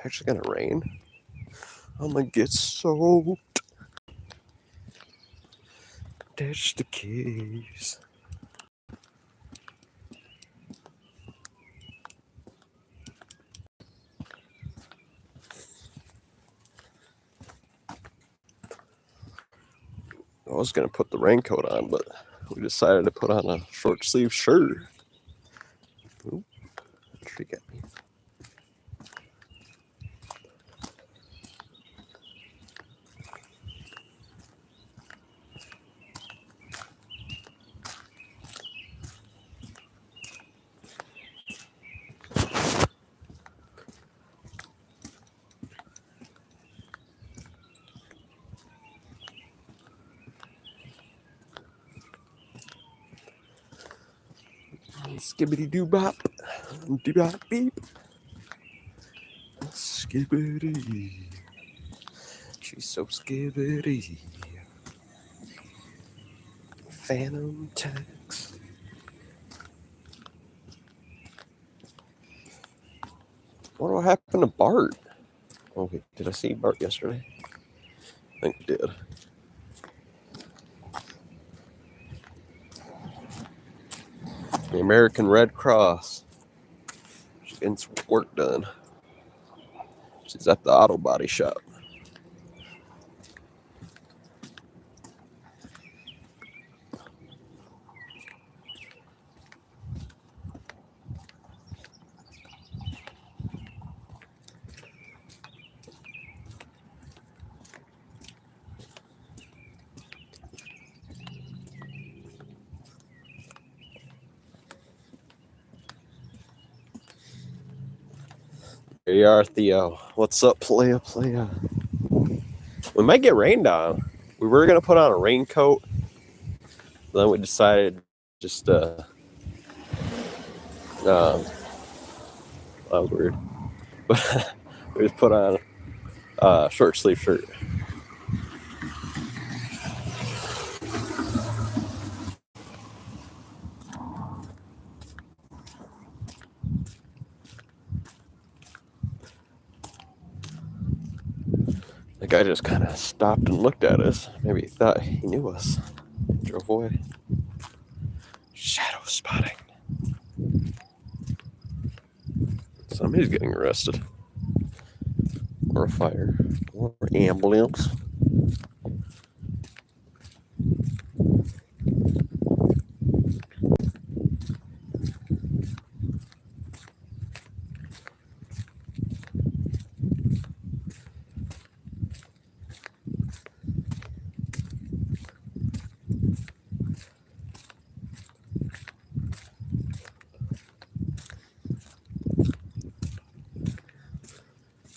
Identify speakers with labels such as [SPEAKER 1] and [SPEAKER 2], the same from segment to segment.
[SPEAKER 1] actually gonna rain. I'm gonna get soaked. That's the case. I was gonna put the raincoat on, but we decided to put on a short sleeve shirt. Ooh, that tree got me. Skibbity doo bop, doo bop beep. Skibbity. She's so skibbity. Phantom tax. What happened to Bart? Oh, wait, did I see Bart yesterday? I think I did. The American Red Cross. She's getting some work done. She's at the auto body shop. There you are, Theo. What's up, playa? We might get rained on. We were going to put on a raincoat. Then we decided just, that was weird. But we just put on a short sleeve shirt. The guy just kind of stopped and looked at us. Maybe he thought he knew us. Drove away. Shadow spotting. Somebody's getting arrested. Or a fire. Or ambulance.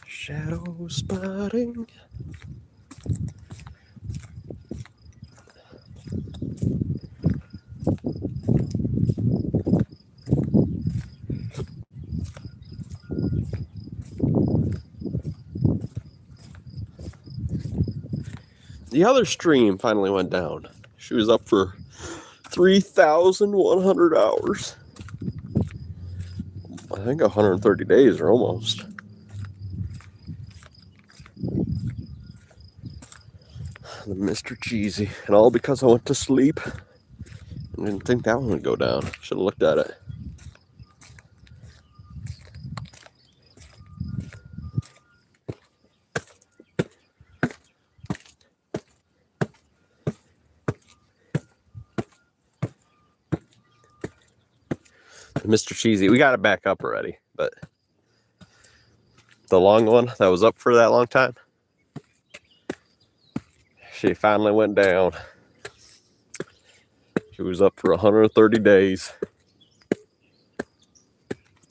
[SPEAKER 1] Shadow spotting. The other stream finally went down. She was up for 3,100 hours. I think 130 days or almost. The Mr. Cheesy. And all because I went to sleep. I didn't think that one would go down. Should have looked at it. Mr. Cheesy, we got it back up already, but the long one that was up for that long time, she finally went down. She was up for 130 days.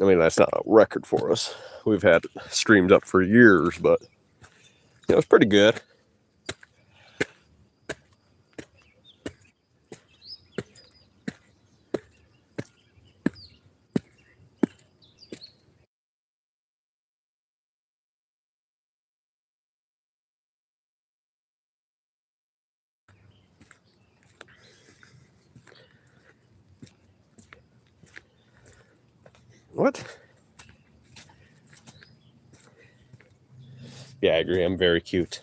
[SPEAKER 1] I mean, that's not a record for us. We've had streams up for years, but it was pretty good. What? Yeah, I agree. I'm very cute.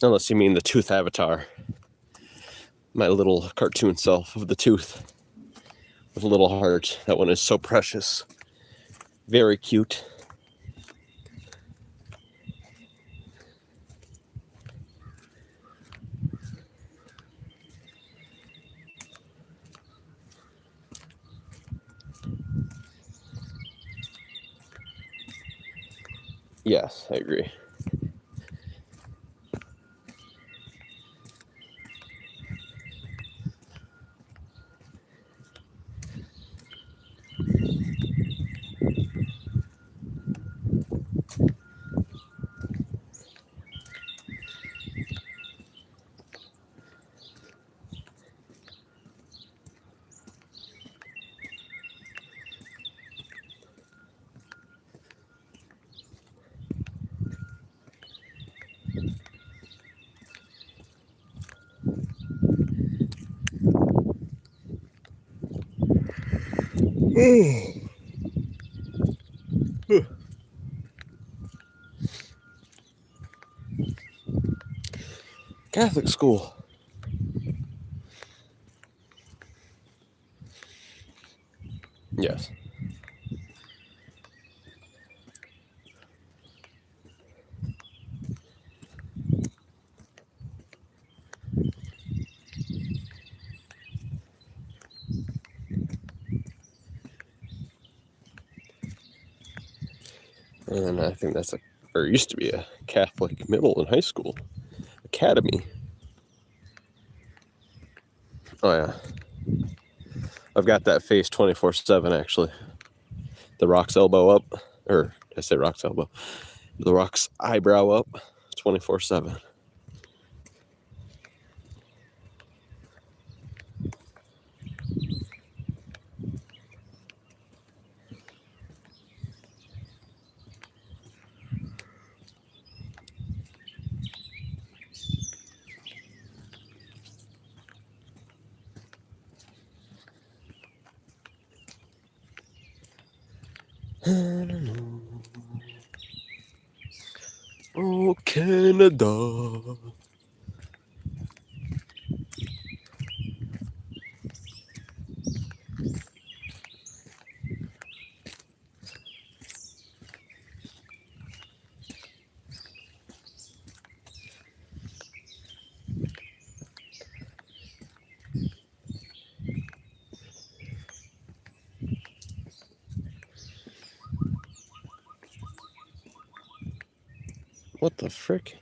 [SPEAKER 1] Unless you mean the tooth avatar. My little cartoon self of the tooth. With a little heart. That one is so precious. Very cute. Yes, I agree. Catholic school. Yes. And I think that's or used to be a Catholic middle and high school academy. Oh yeah. I've got that face 24/7 actually. The Rock's elbow up, or I say Rock's elbow. The Rock's eyebrow up 24/7. Oh, Canada. What the frick?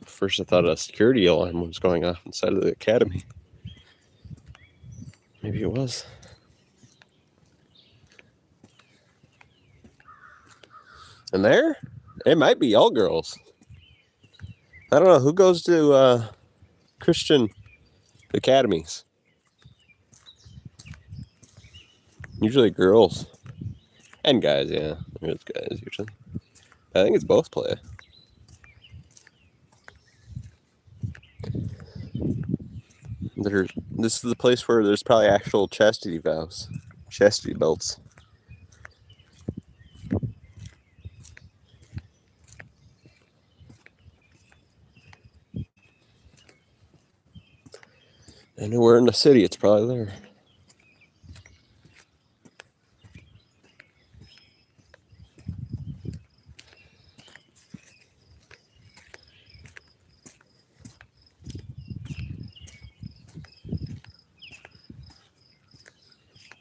[SPEAKER 1] First I thought a security alarm was going off inside of the academy. Maybe it was. And there? It might be all girls. I don't know. Who goes to Christian academies? Usually girls. And guys, yeah. It's guys usually. I think it's both play. This is the place where there's probably actual chastity vows. Chastity belts. Anywhere in the city, it's probably there.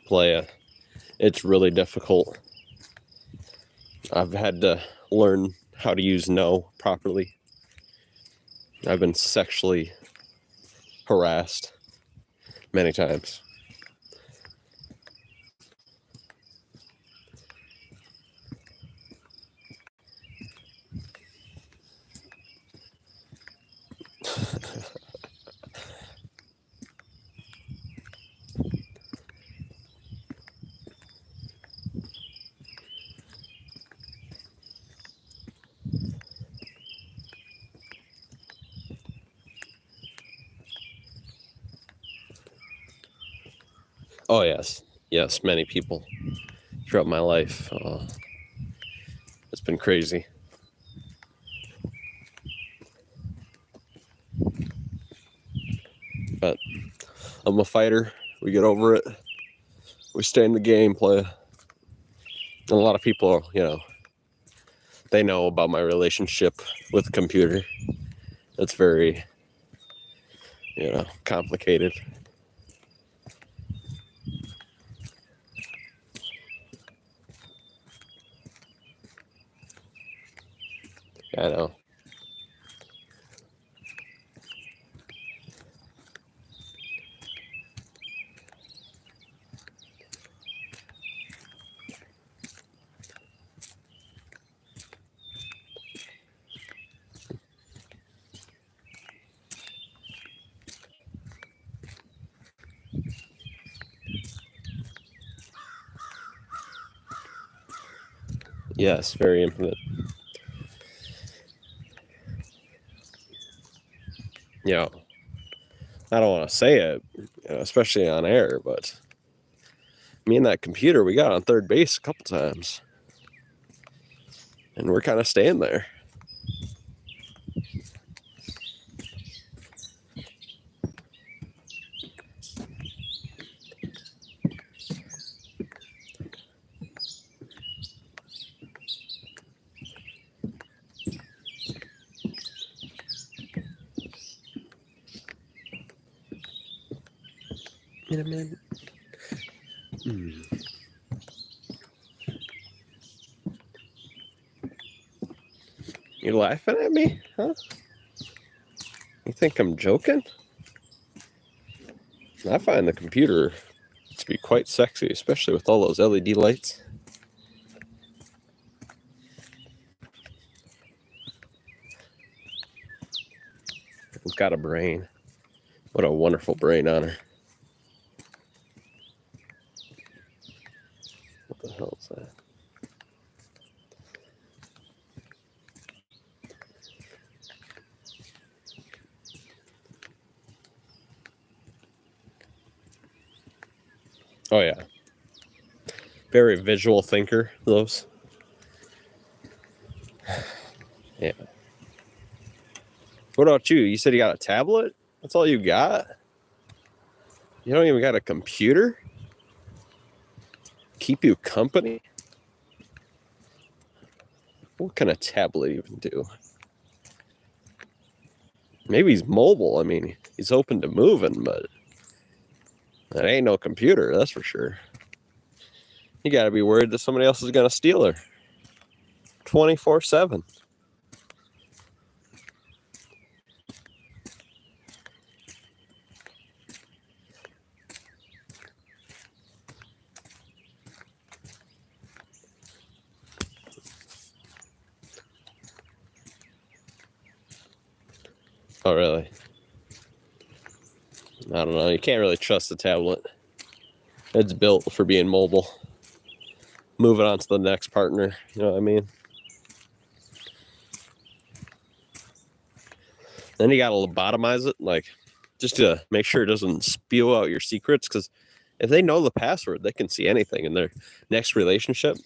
[SPEAKER 1] Playa. It's really difficult. I've had to learn how to use no properly. I've been sexually harassed many times. Oh, yes. Yes, many people throughout my life. It's been crazy. But I'm a fighter. We get over it. We stay in the game, play. And a lot of people, they know about my relationship with the computer. It's very, complicated. I know. Yes, very intimate. I don't want to say it, especially on air, but me and that computer, we got on third base a couple times. And we're kind of staying there. Man. You're laughing at me? Huh? You think I'm joking? I find the computer to be quite sexy, especially with all those LED lights. It's got a brain. What a wonderful brain on her. What the hell is that? Oh, yeah. Very visual thinker, those. Yeah. What about you? You said you got a tablet? That's all you got? You don't even got a computer? Keep you company? What can a tablet even do? Maybe he's mobile. I mean, he's open to moving, but that ain't no computer, that's for sure. You gotta be worried that somebody else is gonna steal her 24/7. Oh, really? I don't know. You can't really trust the tablet. It's built for being mobile. Moving on to the next partner. You know what I mean? Then you gotta lobotomize it, like, just to make sure it doesn't spew out your secrets. Because if they know the password, they can see anything in their next relationship.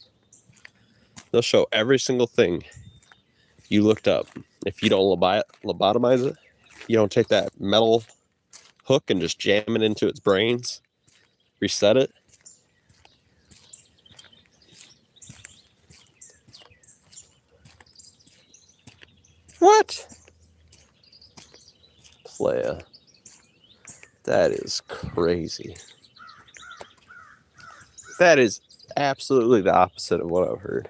[SPEAKER 1] They'll show every single thing you looked up. If you don't lobotomize it, you don't take that metal hook and just jam it into its brains, reset it. What? Playa. That is crazy. That is absolutely the opposite of what I've heard.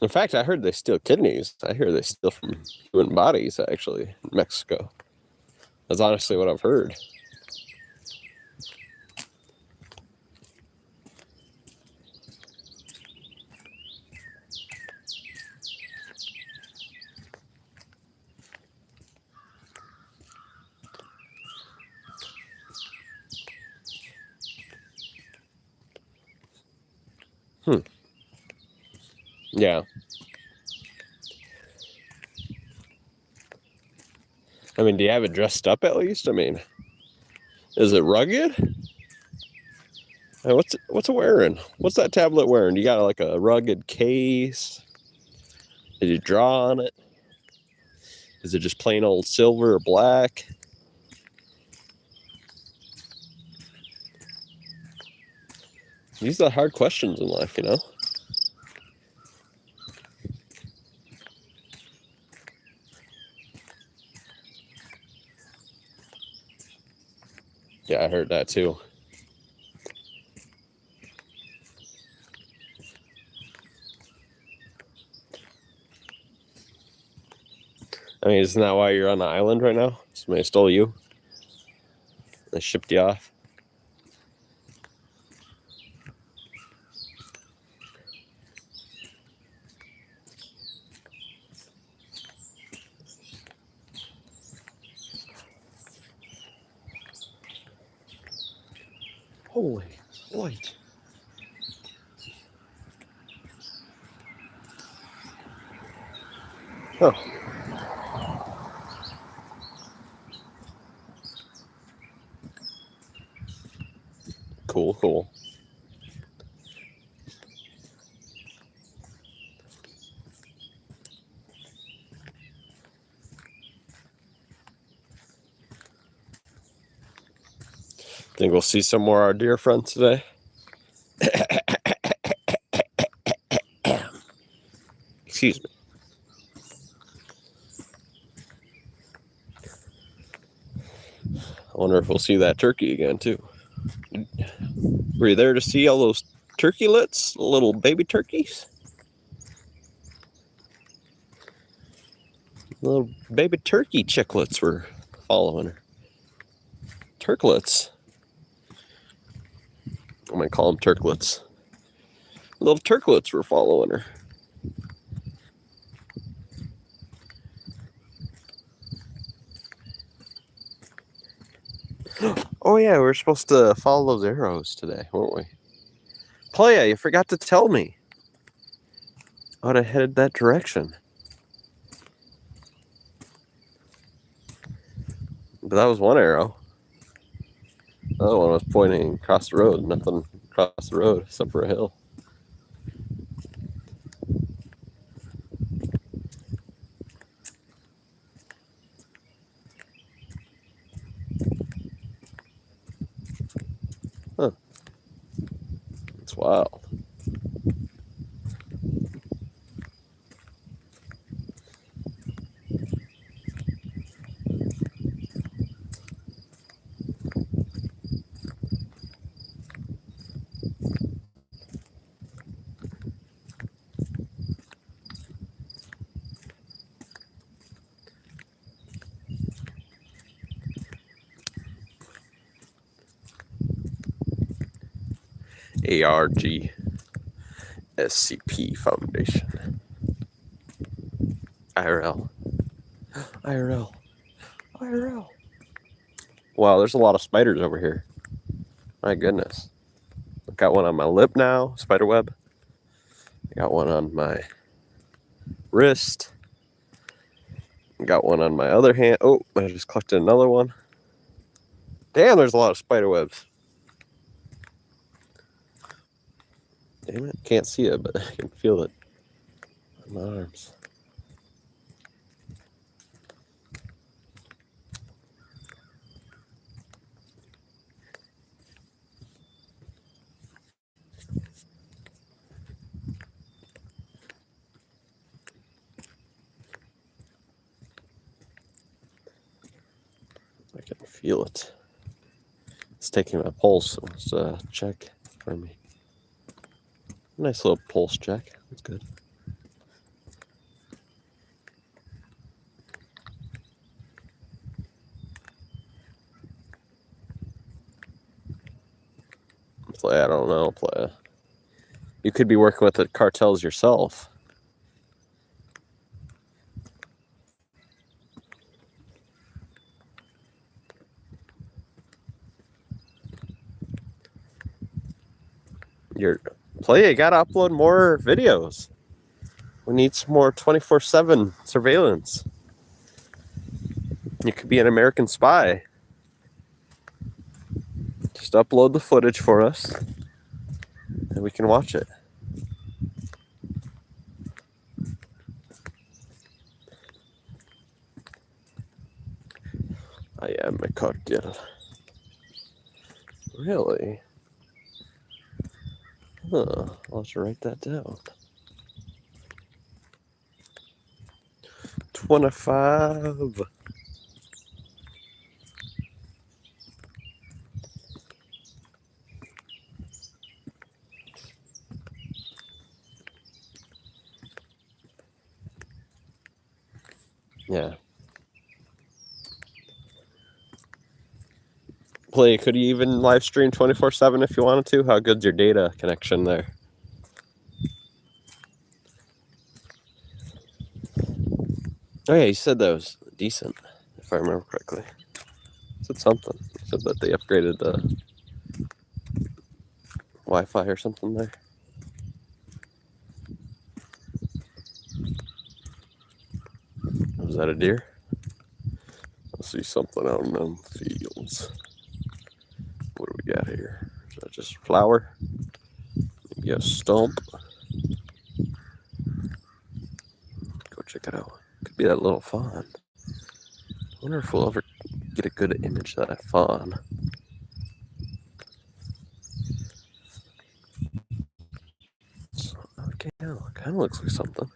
[SPEAKER 1] In fact, I heard they steal kidneys. I hear they steal from human bodies, actually, in Mexico. That's honestly what I've heard. Yeah. I mean, do you have it dressed up at least? I mean, is it rugged? Hey, what's it wearing? What's that tablet wearing? You got like a rugged case? Did you draw on it? Is it just plain old silver or black? These are hard questions in life, you know? Yeah, I heard that too. I mean, isn't that why you're on the island right now? Somebody stole you? They shipped you off? Holy light. Oh. Cool, cool. Think we'll see some more of our dear friends today? Excuse me. I wonder if we'll see that turkey again, too. Were you there to see all those turkeylets? Little baby turkeys? Little baby turkey chicklets were following her. Turklets. I'm going to call them turklets. Little turklets were following her. Oh yeah, we were supposed to follow those arrows today, weren't we? Playa, you forgot to tell me. I would have headed that direction. But that was one arrow. The other one was pointing across the road. Nothing across the road except for a hill. Huh. It's wild. ARG SCP Foundation. IRL. IRL. IRL. Wow, there's a lot of spiders over here. My goodness. I've got one on my lip now, spider web. I got one on my wrist. I got one on my other hand. Oh, I just collected another one. Damn, there's a lot of spider webs. Damn it, can't see it, but I can feel it on my arms. I can feel it. It's taking my pulse. It wants to check for me. Nice little pulse check. That's good. Play, I don't know. Play. You could be working with the cartels yourself. You gotta upload more videos. We need some more 24/7 surveillance. You could be an American spy. Just upload the footage for us, and we can watch it. I am a cartel. Really? Huh. I'll have to write that down. 25. Yeah. Play, could you even live stream 24/7 if you wanted to? How good's your data connection there? Oh yeah, you said that was decent, if I remember correctly. You said something. You said that they upgraded the Wi-Fi or something there. Was that a deer? I see something out in them fields. What do we got here? Is that just flower? Maybe a stump? Go check it out. Could be that little fawn. I wonder if we'll ever get a good image of that fawn. Okay, kind of looks like something.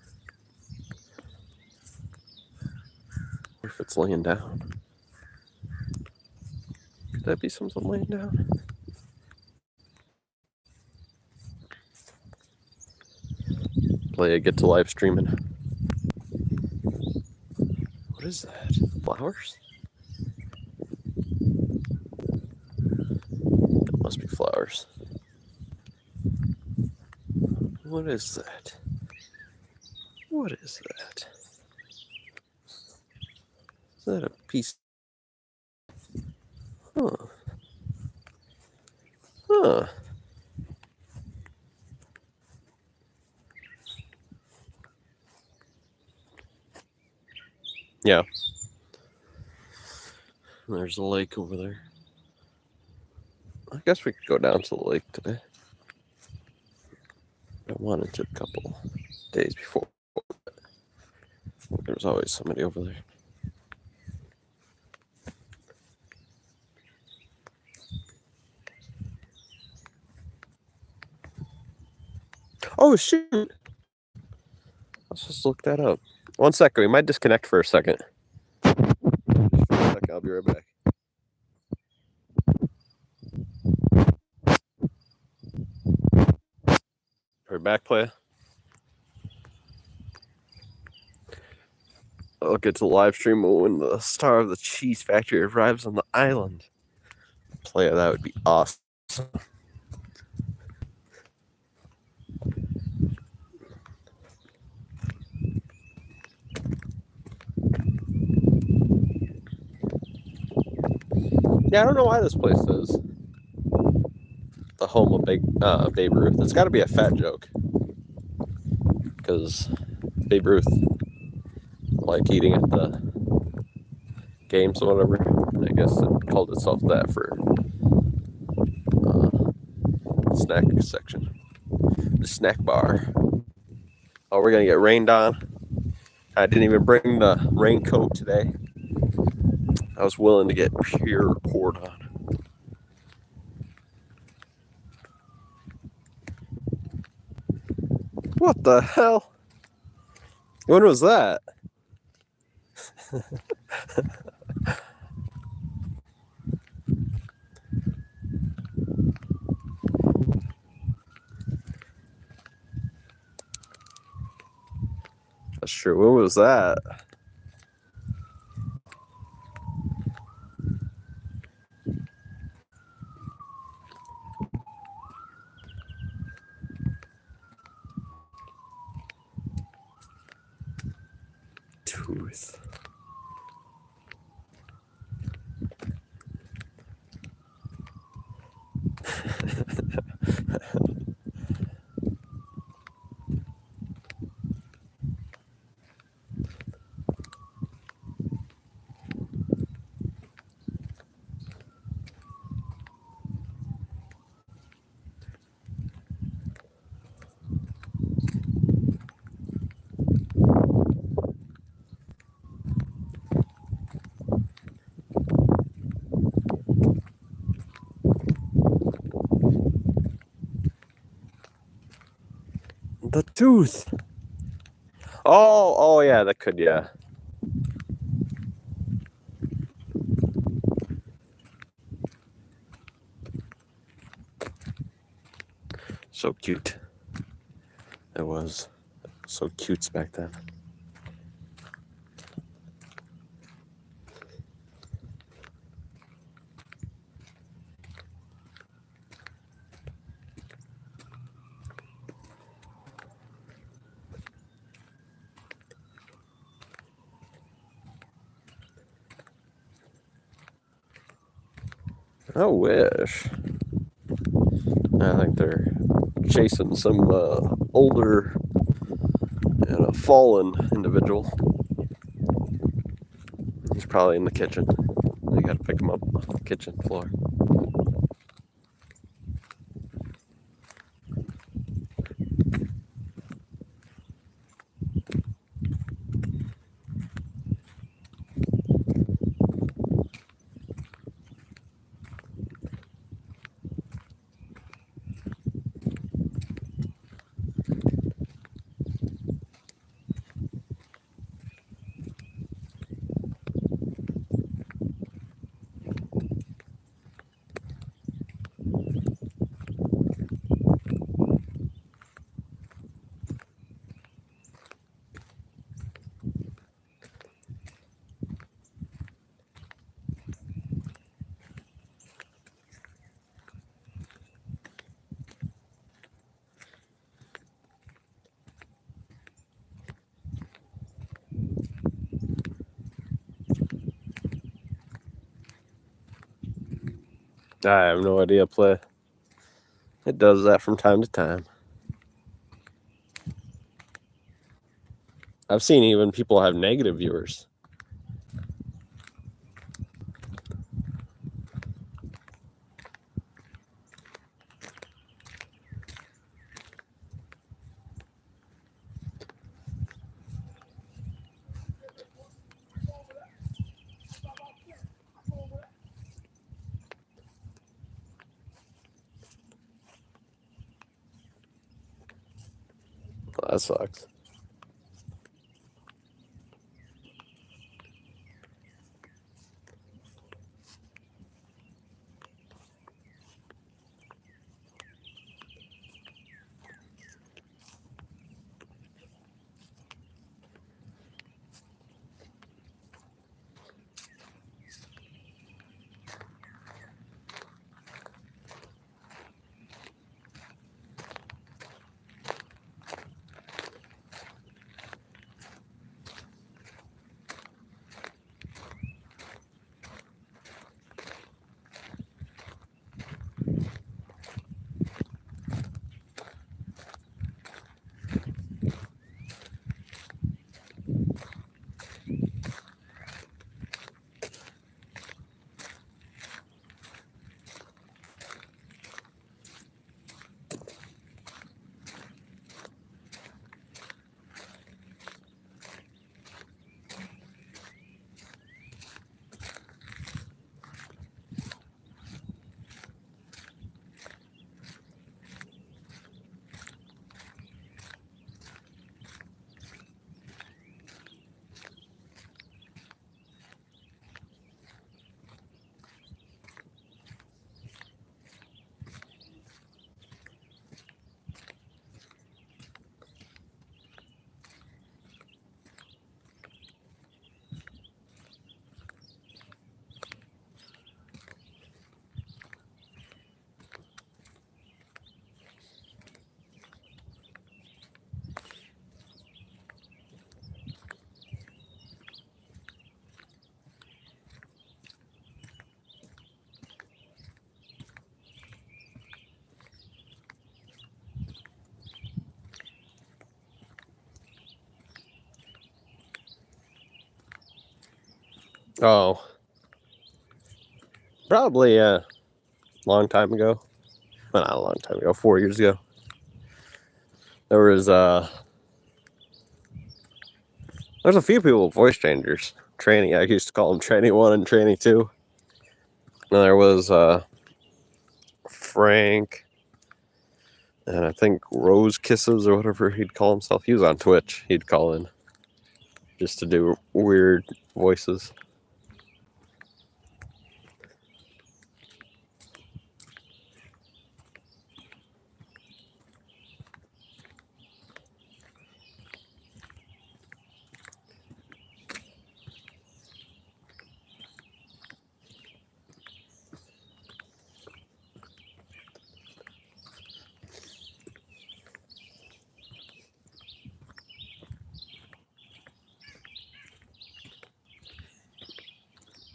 [SPEAKER 1] Or if it's laying down. Could that be something laying down? Play, get to live streaming. What is that? Flowers? It must be flowers. What is that? What is that? Is that a piece? Huh. Huh. Yeah. There's a lake over there. I guess we could go down to the lake today. I wanted to a couple days before. There's always somebody over there. Oh, shoot. Let's just look that up. 1 second. We might disconnect for a second. I'll be right back. We're back, playa. I'll get to the live stream when the star of the cheese factory arrives on the island. Playa, that would be awesome. Yeah, I don't know why this place is the home of Babe Ruth. It's got to be a fat joke. Because Babe Ruth like eating at the games or whatever. And I guess it called itself that for the snack section. The snack bar. Oh, we're going to get rained on. I didn't even bring the raincoat today. I was willing to get pure poured on. What the hell? When was that? That's true. When was that? Tooth. The tooth. Oh yeah, that could, yeah. So cute. It was so cute back then. I wish. I think they're chasing some older and a fallen individual. He's probably in the kitchen. They gotta pick him up off the kitchen floor. I have no idea, play. It does that from time to time. I've seen even people have negative viewers. Well, that sucks. Oh. Probably a long time ago. Well, not a long time ago, 4 years ago. There was there's a few people with voice changers. Tranny, I used to call them Tranny 1 and Tranny 2. And there was Frank, And I think Rose Kisses or whatever he'd call himself. He was on Twitch. He'd call in just to do weird voices.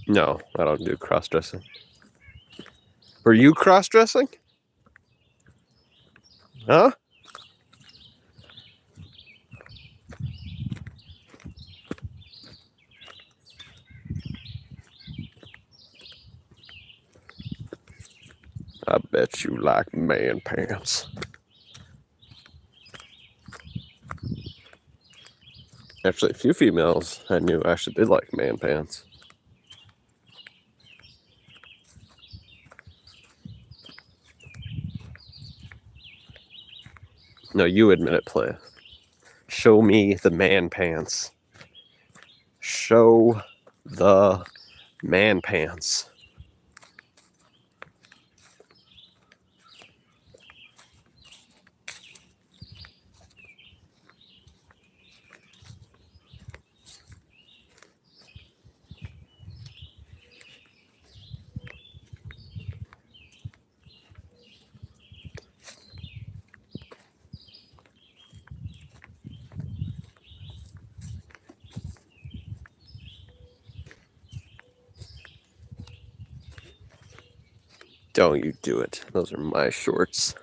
[SPEAKER 1] No, I don't do cross-dressing. Were you cross-dressing? Huh? I bet you like man pants. Actually, a few females I knew actually did like man pants. No, you admit it, play. Show me the man pants. Show the man pants. Don't you do it. Those are my shorts.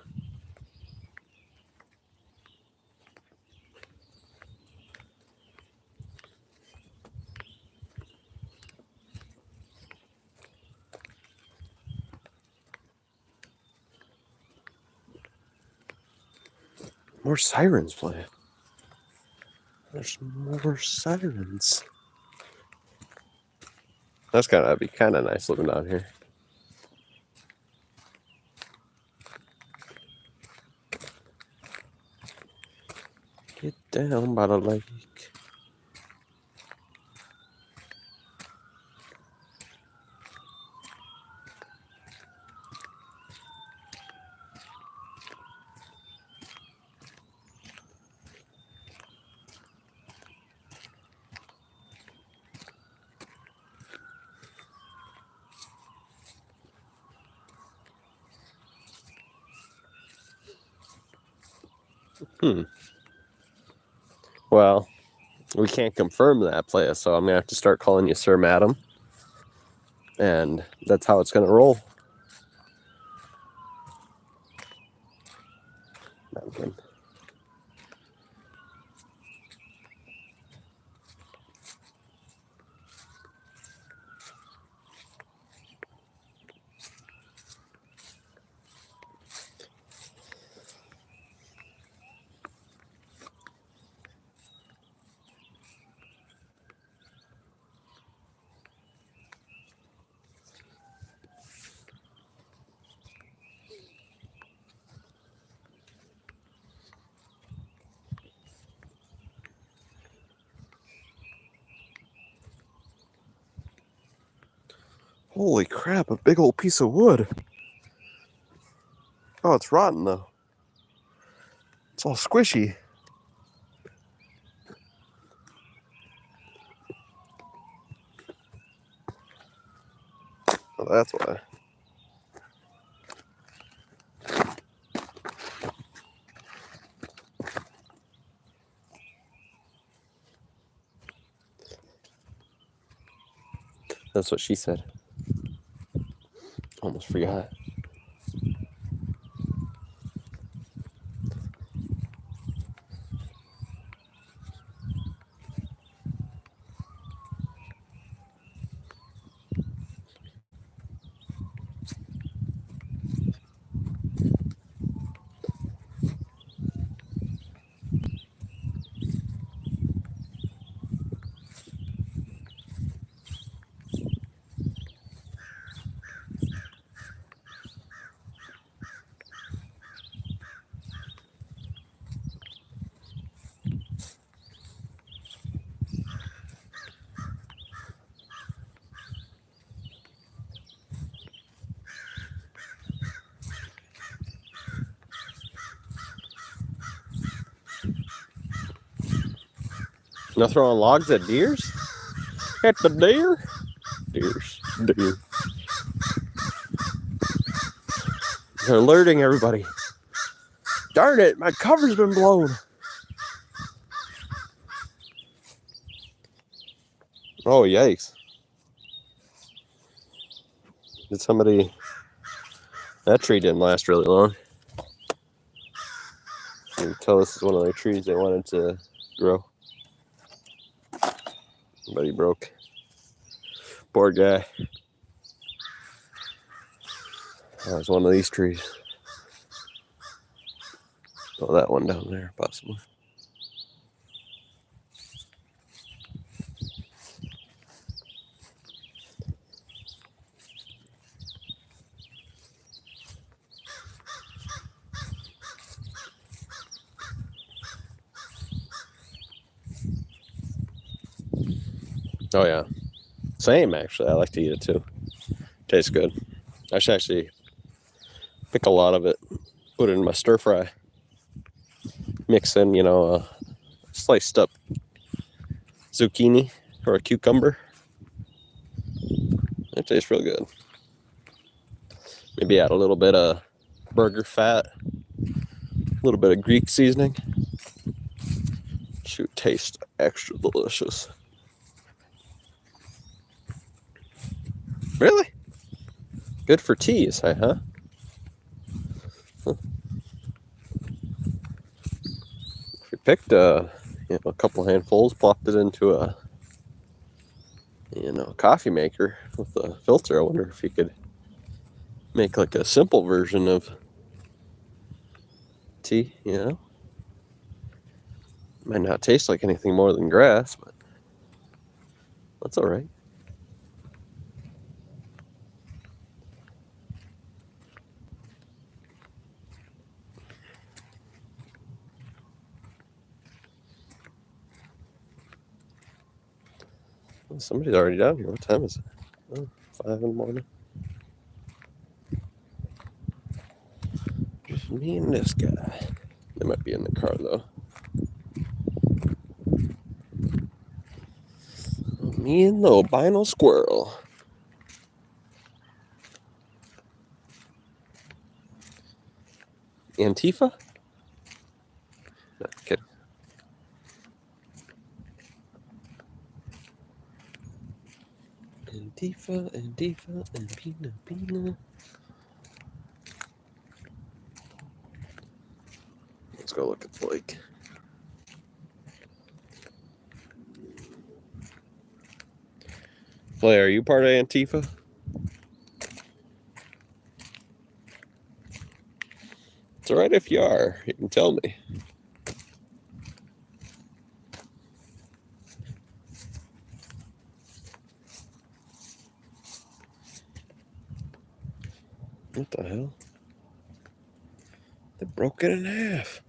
[SPEAKER 1] More sirens playing. There's more sirens. That'd be kind of nice living down here. Get down by the lake. Well, we can't confirm that, playa, so I'm going to have to start calling you Sir Madam. And that's how it's going to roll. Okay. Holy crap, a big old piece of wood. Oh, it's rotten though. It's all squishy. Oh, that's why. That's what she said. Almost forgot. Not throwing logs at deers? At the deer? Deer. They're alerting everybody. Darn it, my cover's been blown. Oh, yikes. Did somebody... That tree didn't last really long. You can tell this is one of their trees they wanted to grow. But he broke. Poor guy. That was one of these trees. Oh, that one down there, possibly. Oh, yeah. Same, actually. I like to eat it, too. Tastes good. I should actually pick a lot of it, put it in my stir fry. Mix in, a sliced up zucchini or a cucumber. It tastes real good. Maybe add a little bit of burger fat, a little bit of Greek seasoning. Should taste extra delicious. Really? Good for teas, huh? If you picked a couple handfuls, plopped it into a coffee maker with a filter, I wonder if you could make like a simple version of tea, Might not taste like anything more than grass, but that's all right. Well, somebody's already down here. What time is it? Oh, 5 in the morning. Just me and this guy. They might be in the car, though. Me and the albino squirrel. Antifa? No, kidding. Antifa, and Pina. Let's go look at the lake. Clay, are you part of Antifa? It's alright if you are. You can tell me. What the hell? They broke it in half.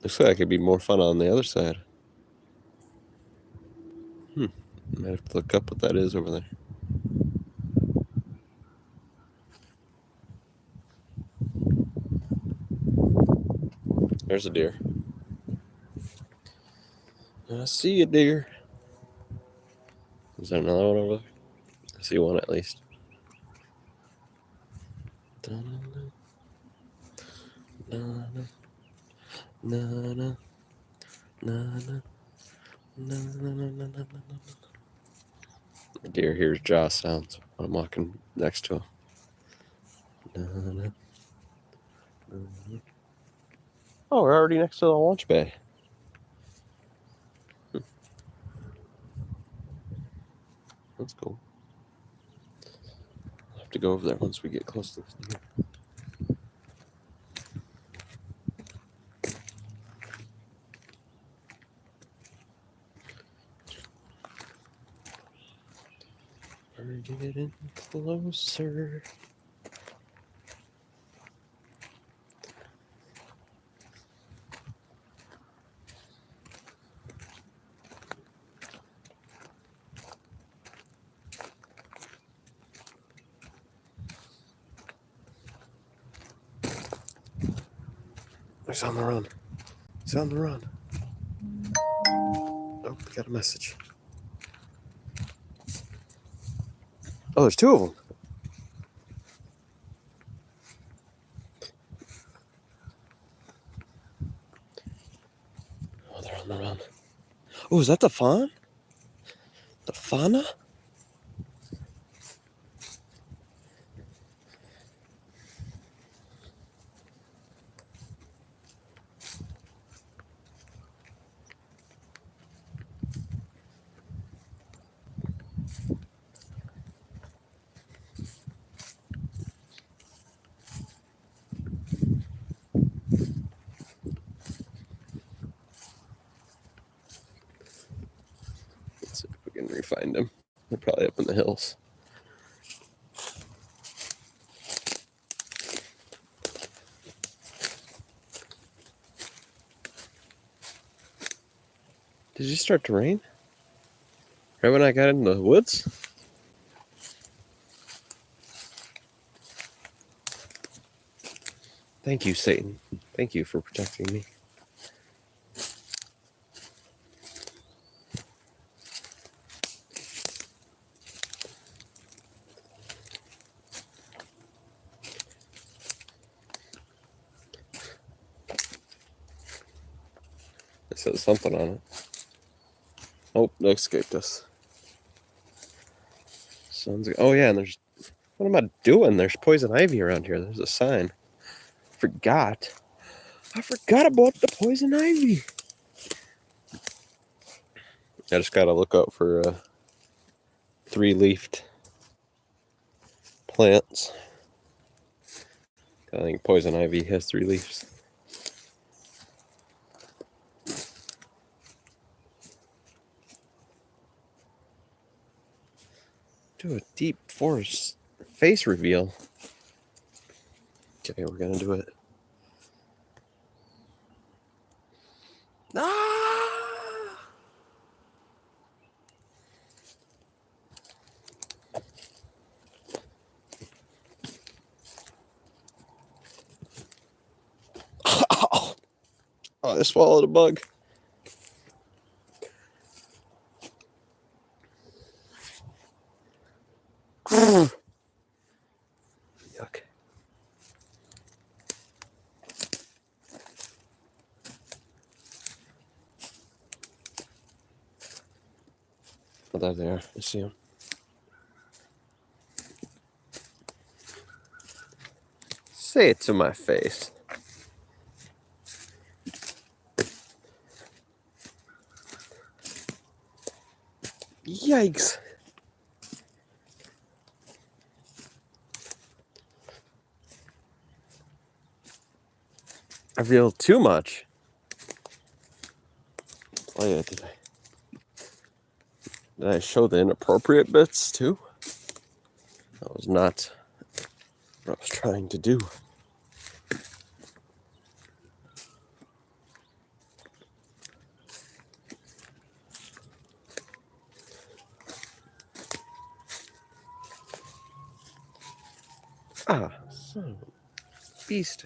[SPEAKER 1] Looks like it'd be more fun on the other side. Might have to look up what that is over there. There's a deer. I see a deer. Is there another one over there? I see one at least. The deer hears jaw sounds when I'm walking next to him. Oh, we're already next to the launch bay. That's cool. I'll have to go over there once we get close to this deer. We're getting closer. He's on the run. He's on the run. Oh, we got a message. Oh, there's two of them. Oh, they're on the run. Oh, is that the fawn? The fauna? Let's see if we can re-find them. They're probably up in the hills. Did it start to rain? Right when I got in the woods? Thank you, Satan. Thank you for protecting me. It says something on it. Oh, it escaped us. Oh, yeah, and there's... What am I doing? There's poison ivy around here. There's a sign. I forgot about the poison ivy. I just gotta look out for three-leafed plants. I think poison ivy has 3 leaves. Do a deep forest face reveal. Okay, we're gonna do it. Ah! Oh, I swallowed a bug. Yuck. Oh, there they are. I see them. Say it to my face. Yikes. I feel too much. Oh yeah, did I show the inappropriate bits too? That was not what I was trying to do. Ah, son of a beast.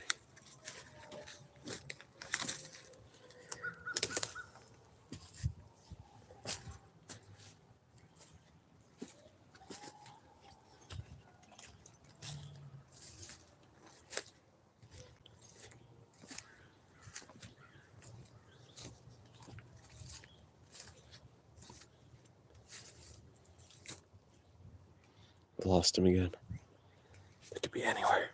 [SPEAKER 1] I lost him again. It could be anywhere.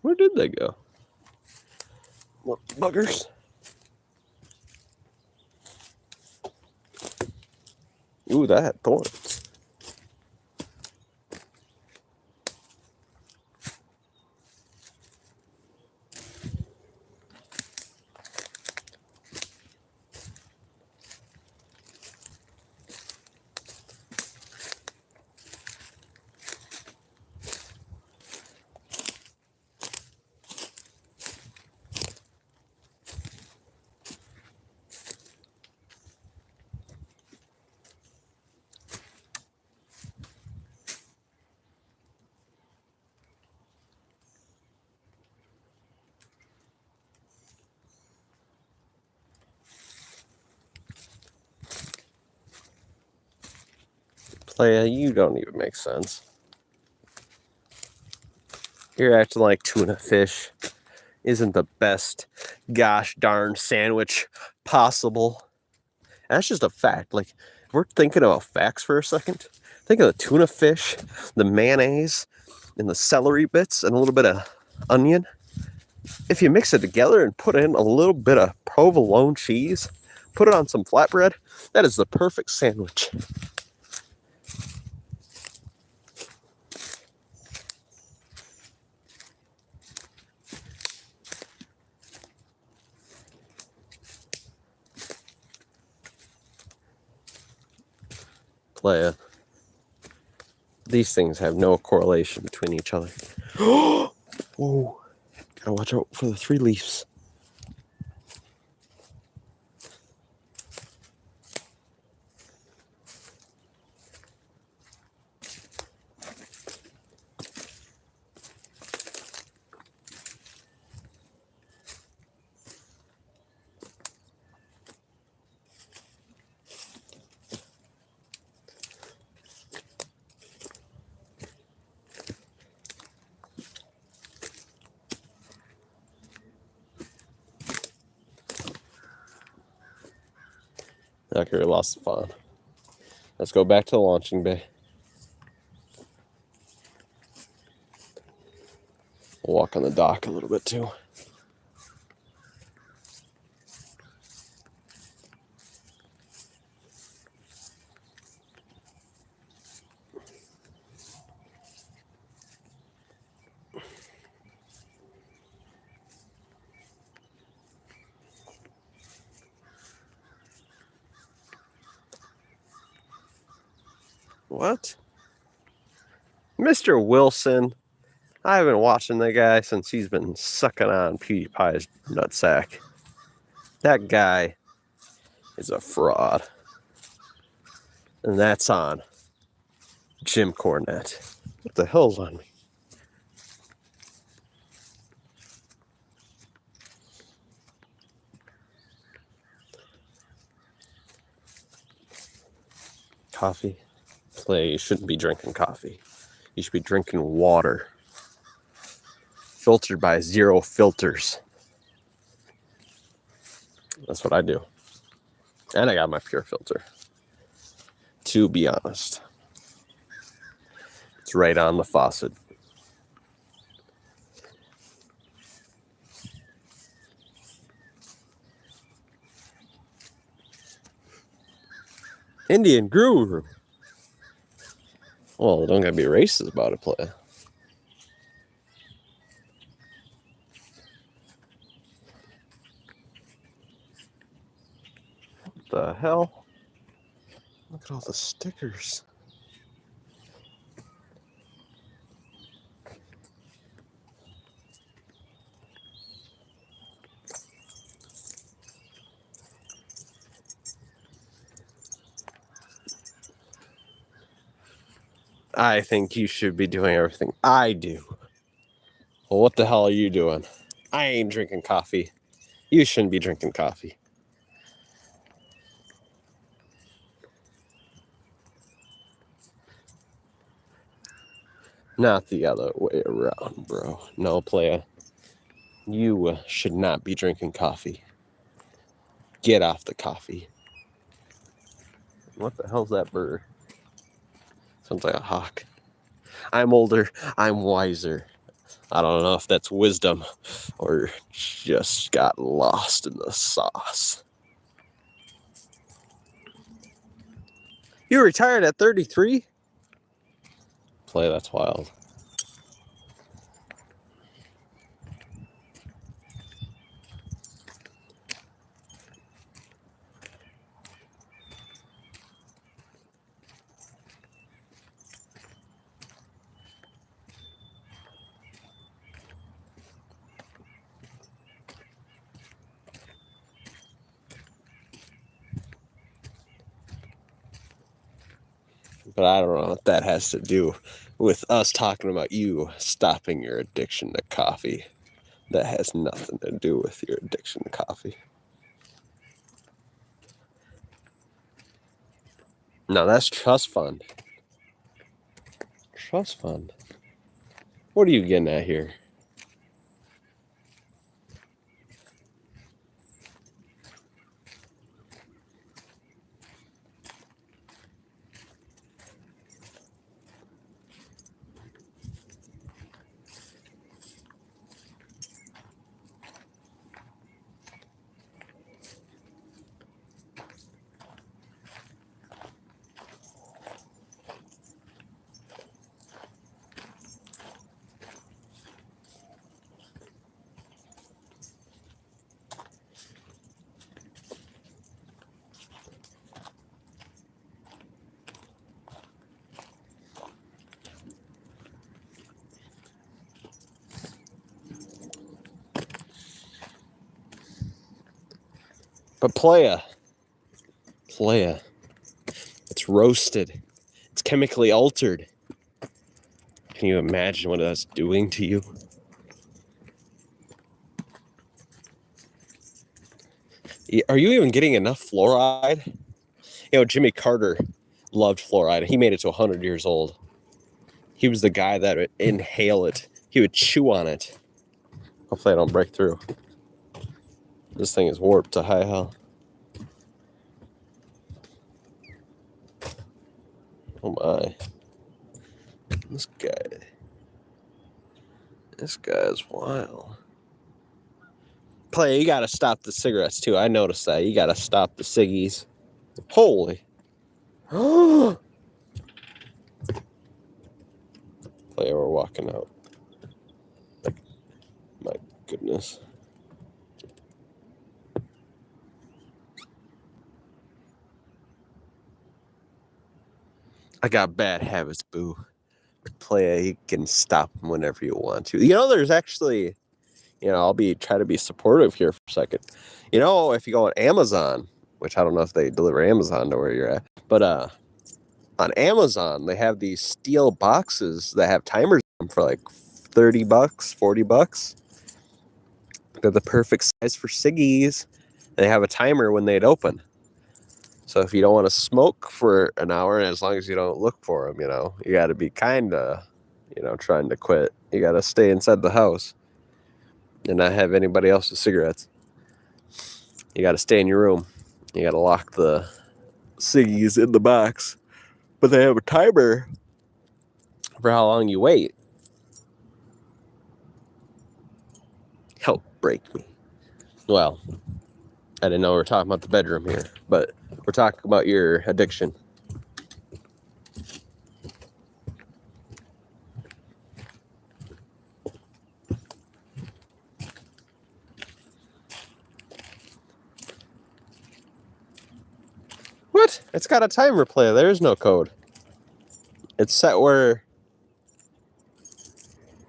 [SPEAKER 1] Where did they go? Little buggers. Ooh, that had thorns. Playa, you don't even make sense. You're acting like tuna fish isn't the best gosh darn sandwich possible. That's just a fact. Like, if we're thinking about facts for a second, think of the tuna fish, the mayonnaise, and the celery bits, and a little bit of onion. If you mix it together and put in a little bit of provolone cheese, put it on some flatbread, that is the perfect sandwich. Playa. These things have no correlation between each other. Whoa. Gotta watch out for the 3 leaves. Okay, we lost the fawn. Let's go back to the launching bay. We'll walk on the dock a little bit too. What? Mr. Wilson. I've been watching the guy since he's been sucking on PewDiePie's nutsack. That guy is a fraud. And that's on Jim Cornette. What the hell's on me? Coffee? Play, you shouldn't be drinking coffee. You should be drinking water. Filtered by Zero Filters. That's what I do. And I got my pure filter. To be honest. It's right on the faucet. Indian guru. Well, don't gotta be racist about it, play. What the hell? Look at all the stickers. I think you should be doing everything I do. Well, what the hell are you doing? I ain't drinking coffee. You shouldn't be drinking coffee. Not the other way around, bro. No, playa. You should not be drinking coffee. Get off the coffee. What the hell's that bird? Sounds like a hawk. I'm older. I'm wiser. I don't know if that's wisdom or just got lost in the sauce. You retired at 33? Play, that's wild. But I don't know what that has to do with us talking about you stopping your addiction to coffee. That has nothing to do with your addiction to coffee. No, that's trust fund. Trust fund. What are you getting at here? But playa, it's roasted. It's chemically altered. Can you imagine what that's doing to you? Are you even getting enough fluoride? You know, Jimmy Carter loved fluoride. He made it to 100 years old. He was the guy that would inhale it. He would chew on it. Hopefully I don't break through. This thing is warped to high hell. Oh my. This guy is wild. Play, you gotta stop the cigarettes too. I noticed that. You gotta stop the ciggies. Holy. Play, we're walking out. My goodness. I got bad habits, boo. Play, you can stop them whenever you want to. You know, there's actually, you know, I'll try to be supportive here for a second. You know, if you go on Amazon, which I don't know if they deliver Amazon to where you're at, but on Amazon they have these steel boxes that have timers on them for like $30, $40. They're the perfect size for ciggies. They have a timer when they'd open. So if you don't want to smoke for an hour, and as long as you don't look for them, you know, you got to be kind of, you know, trying to quit. You got to stay inside the house and not have anybody else's cigarettes. You got to stay in your room. You got to lock the ciggies in the box. But they have a timer for how long you wait. Help break me. Well, I didn't know we were talking about the bedroom here, but we're talking about your addiction. What? It's got a timer play. There is no code. It's set where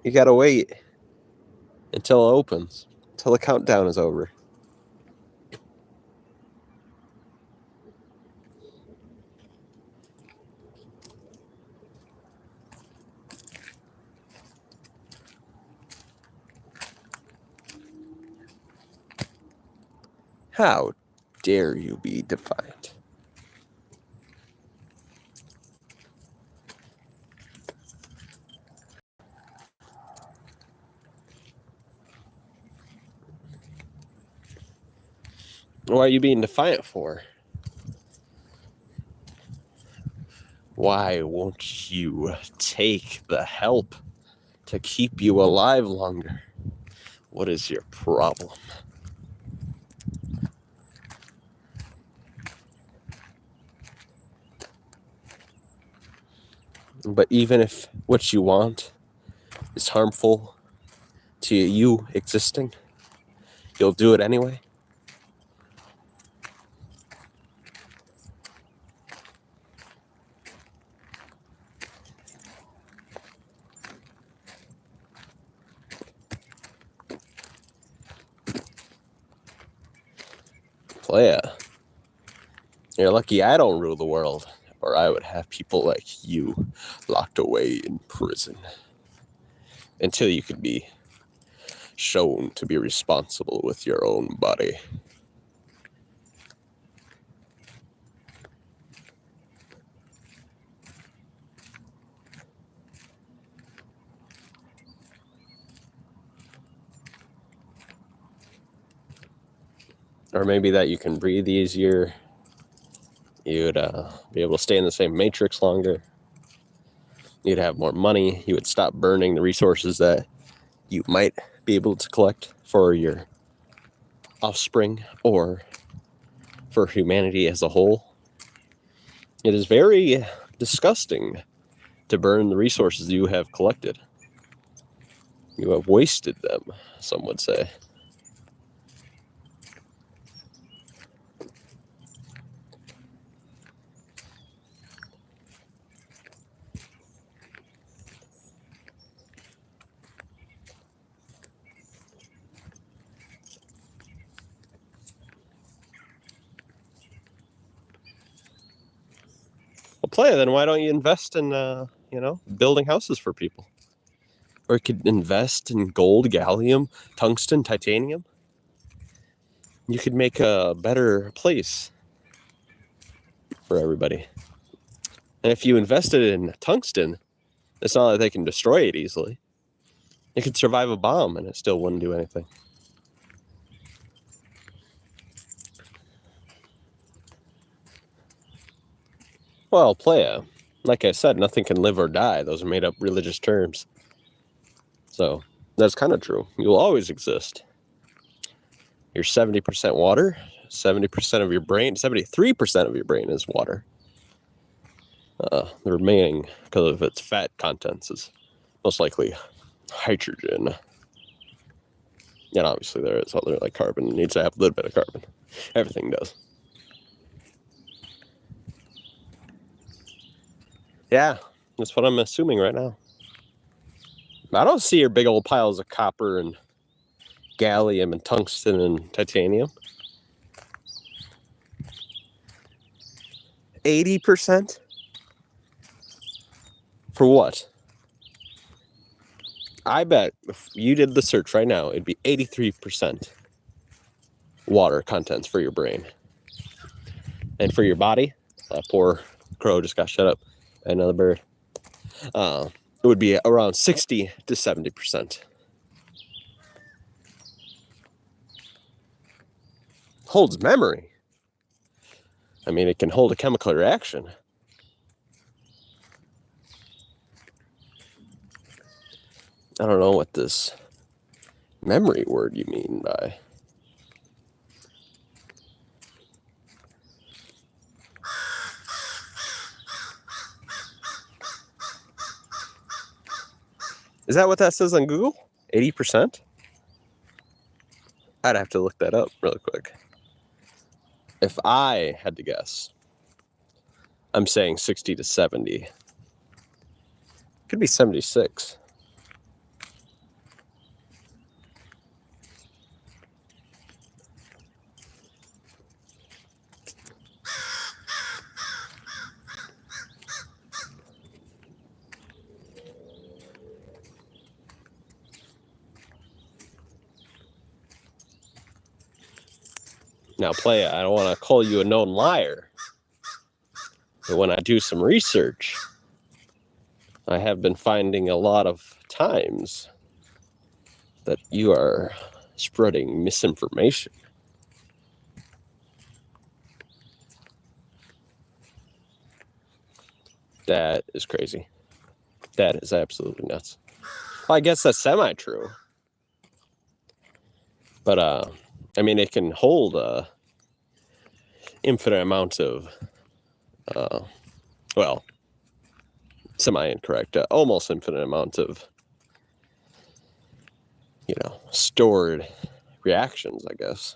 [SPEAKER 1] you gotta wait until it opens, until the countdown is over. How dare you be defiant? Why are you being defiant for? Why won't you take the help? to keep you alive longer. What is your problem? But even if what you want is harmful to you existing, you'll do it anyway. Playa, you're lucky I don't rule the world, or I would have people like you locked away in prison until you could be shown to be responsible with your own body. Or maybe that you can breathe easier. You'd be able to stay in the same matrix longer. You'd have more money. You would stop burning the resources that you might be able to collect for your offspring or for humanity as a whole. It is very disgusting to burn the resources you have collected. You have wasted them, some would say. Well, play then. Why don't you invest in, building houses for people? Or you could invest in gold, gallium, tungsten, titanium. You could make a better place for everybody. And if you invested in tungsten, it's not that they can destroy it easily. It could survive a bomb and it still wouldn't do anything. Well, playa. Like I said, nothing can live or die. Those are made up religious terms. So that's kind of true. You'll always exist. You're 70% water, 70% of your brain, 73% of your brain is water. The remaining, because of its fat contents, is most likely hydrogen. And obviously there is other, like carbon. It needs to have a little bit of carbon. Everything does. Yeah, that's what I'm assuming right now. I don't see your big old piles of copper and gallium and tungsten and titanium. 80%? For what? I bet if you did the search right now, it'd be 83% water contents for your brain. And for your body, that poor crow just got shut up by another bird. It would be around 60 to 70%. Holds memory. I mean, it can hold a chemical reaction. I don't know what this memory word you mean by. Is that what that says on Google? 80%? I'd have to look that up really quick. If I had to guess, I'm saying 60 to 70. Could be 76. Now, playa, I don't want to call you a known liar, but when I do some research, I have been finding a lot of times that you are spreading misinformation. That is crazy. That is absolutely nuts. Well, I guess that's semi-true. But, I mean, it can hold a infinite amount of, well, semi-incorrect, almost infinite amount of, stored reactions, I guess.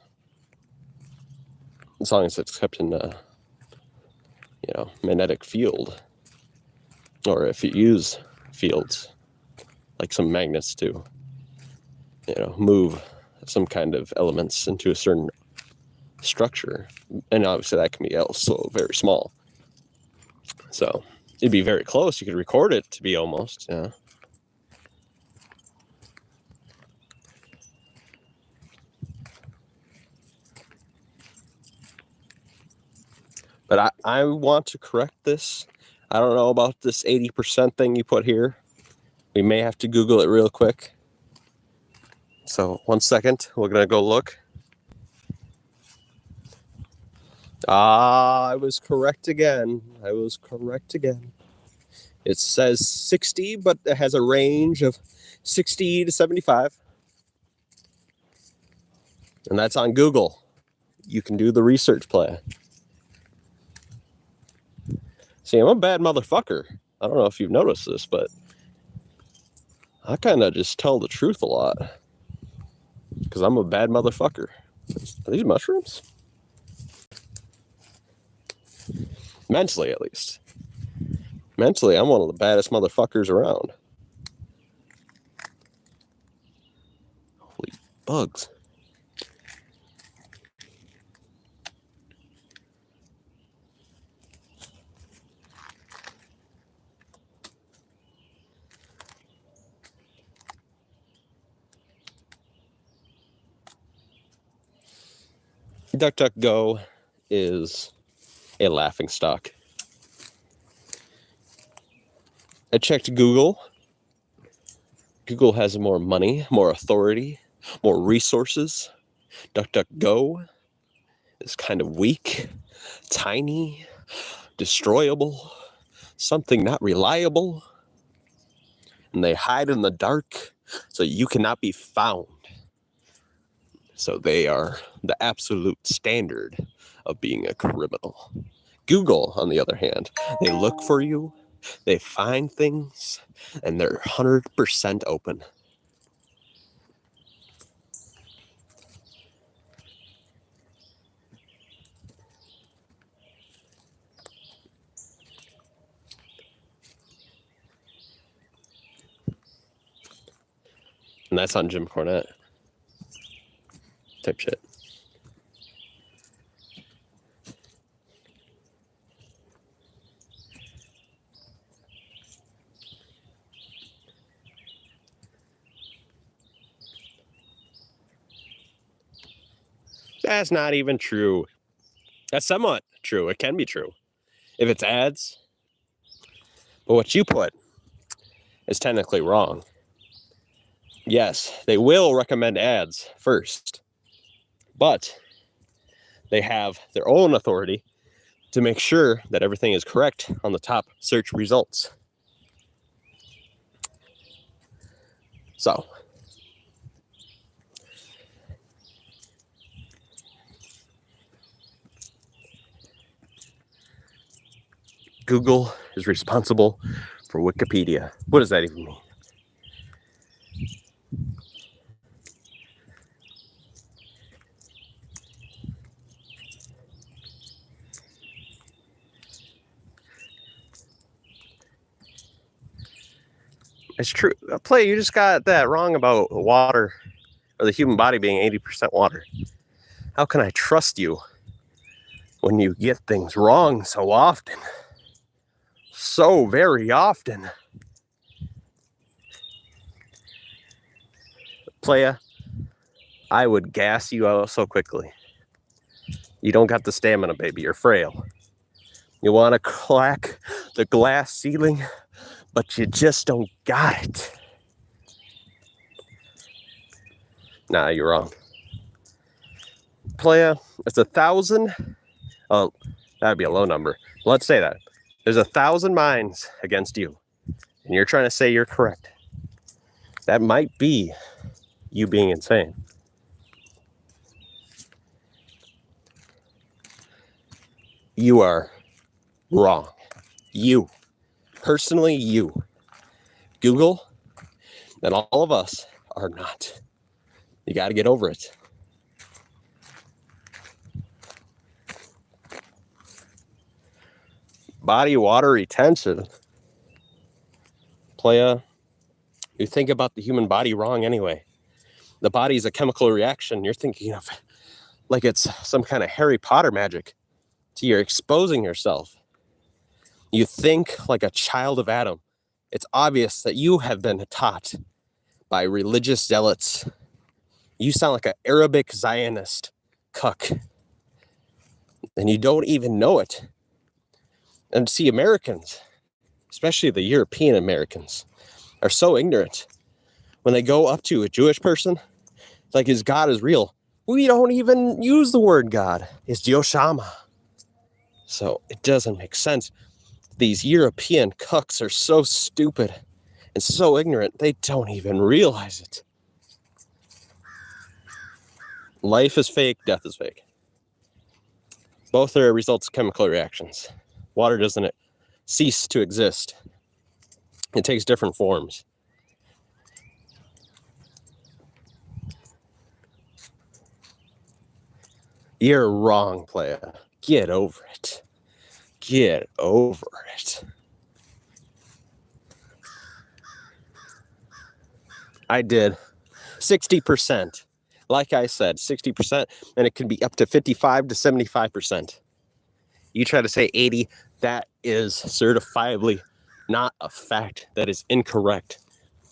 [SPEAKER 1] As long as it's kept in a, magnetic field. Or if you use fields, like some magnets to, move some kind of elements into a certain structure. And obviously that can be also very small. So it'd be very close. You could record it to be almost, yeah. But I want to correct this. I don't know about this 80% thing you put here. We may have to Google it real quick. So 1 second, we're going to go look. I was correct again. It says 60, but it has a range of 60 to 75. And that's on Google. You can do the research play. See, I'm a bad motherfucker. I don't know if you've noticed this, but I kind of just tell the truth a lot. Because I'm a bad motherfucker. Are these mushrooms? Mentally, at least. Mentally, I'm one of the baddest motherfuckers around. Holy bugs. DuckDuckGo is a laughingstock. I checked Google. Google has more money, more authority, more resources. DuckDuckGo is kind of weak, tiny, destroyable, something not reliable. And they hide in the dark so you cannot be found. So they are the absolute standard of being a criminal. Google, on the other hand, they look for you, they find things, and they're 100% open. And that's on Jim Cornette type shit. That's not even true. That's somewhat true. It can be true if it's ads. But what you put is technically wrong. Yes, they will recommend ads first, but they have their own authority to make sure that everything is correct on the top search results. So, Google is responsible for Wikipedia. What does that even mean? It's true. Play, you just got that wrong about water, or the human body being 80% water. How can I trust you when you get things wrong so often? So very often. Playa, I would gas you out so quickly. You don't got the stamina, baby. You're frail. You want to crack the glass ceiling, but you just don't got it. Nah, you're wrong. Playa, it's 1,000. Oh, that'd be a low number. Let's say that. There's 1,000 minds against you, and you're trying to say you're correct. That might be you being insane. You are wrong. You. Personally, you. Google and all of us are not. You got to get over it. Body water retention. Playa, you think about the human body wrong anyway. The body is a chemical reaction. You're thinking of like it's some kind of Harry Potter magic. So you're exposing yourself. You think like a child of Adam. It's obvious that you have been taught by religious zealots. You sound like an Arabic Zionist cuck. And you don't even know it. And see, Americans, especially the European Americans, are so ignorant. When they go up to a Jewish person, it's like his God is real. We don't even use the word God. It's Yoshama. So it doesn't make sense. These European cucks are so stupid and so ignorant, they don't even realize it. Life is fake, death is fake. Both are results of chemical reactions. Water doesn't cease to exist. It takes different forms. You're wrong, playa. Get over it. Get over it. I did. 60%. Like I said, 60%, and it can be up to 55 to 75%. You try to say 80, that is certifiably not a fact. That is incorrect,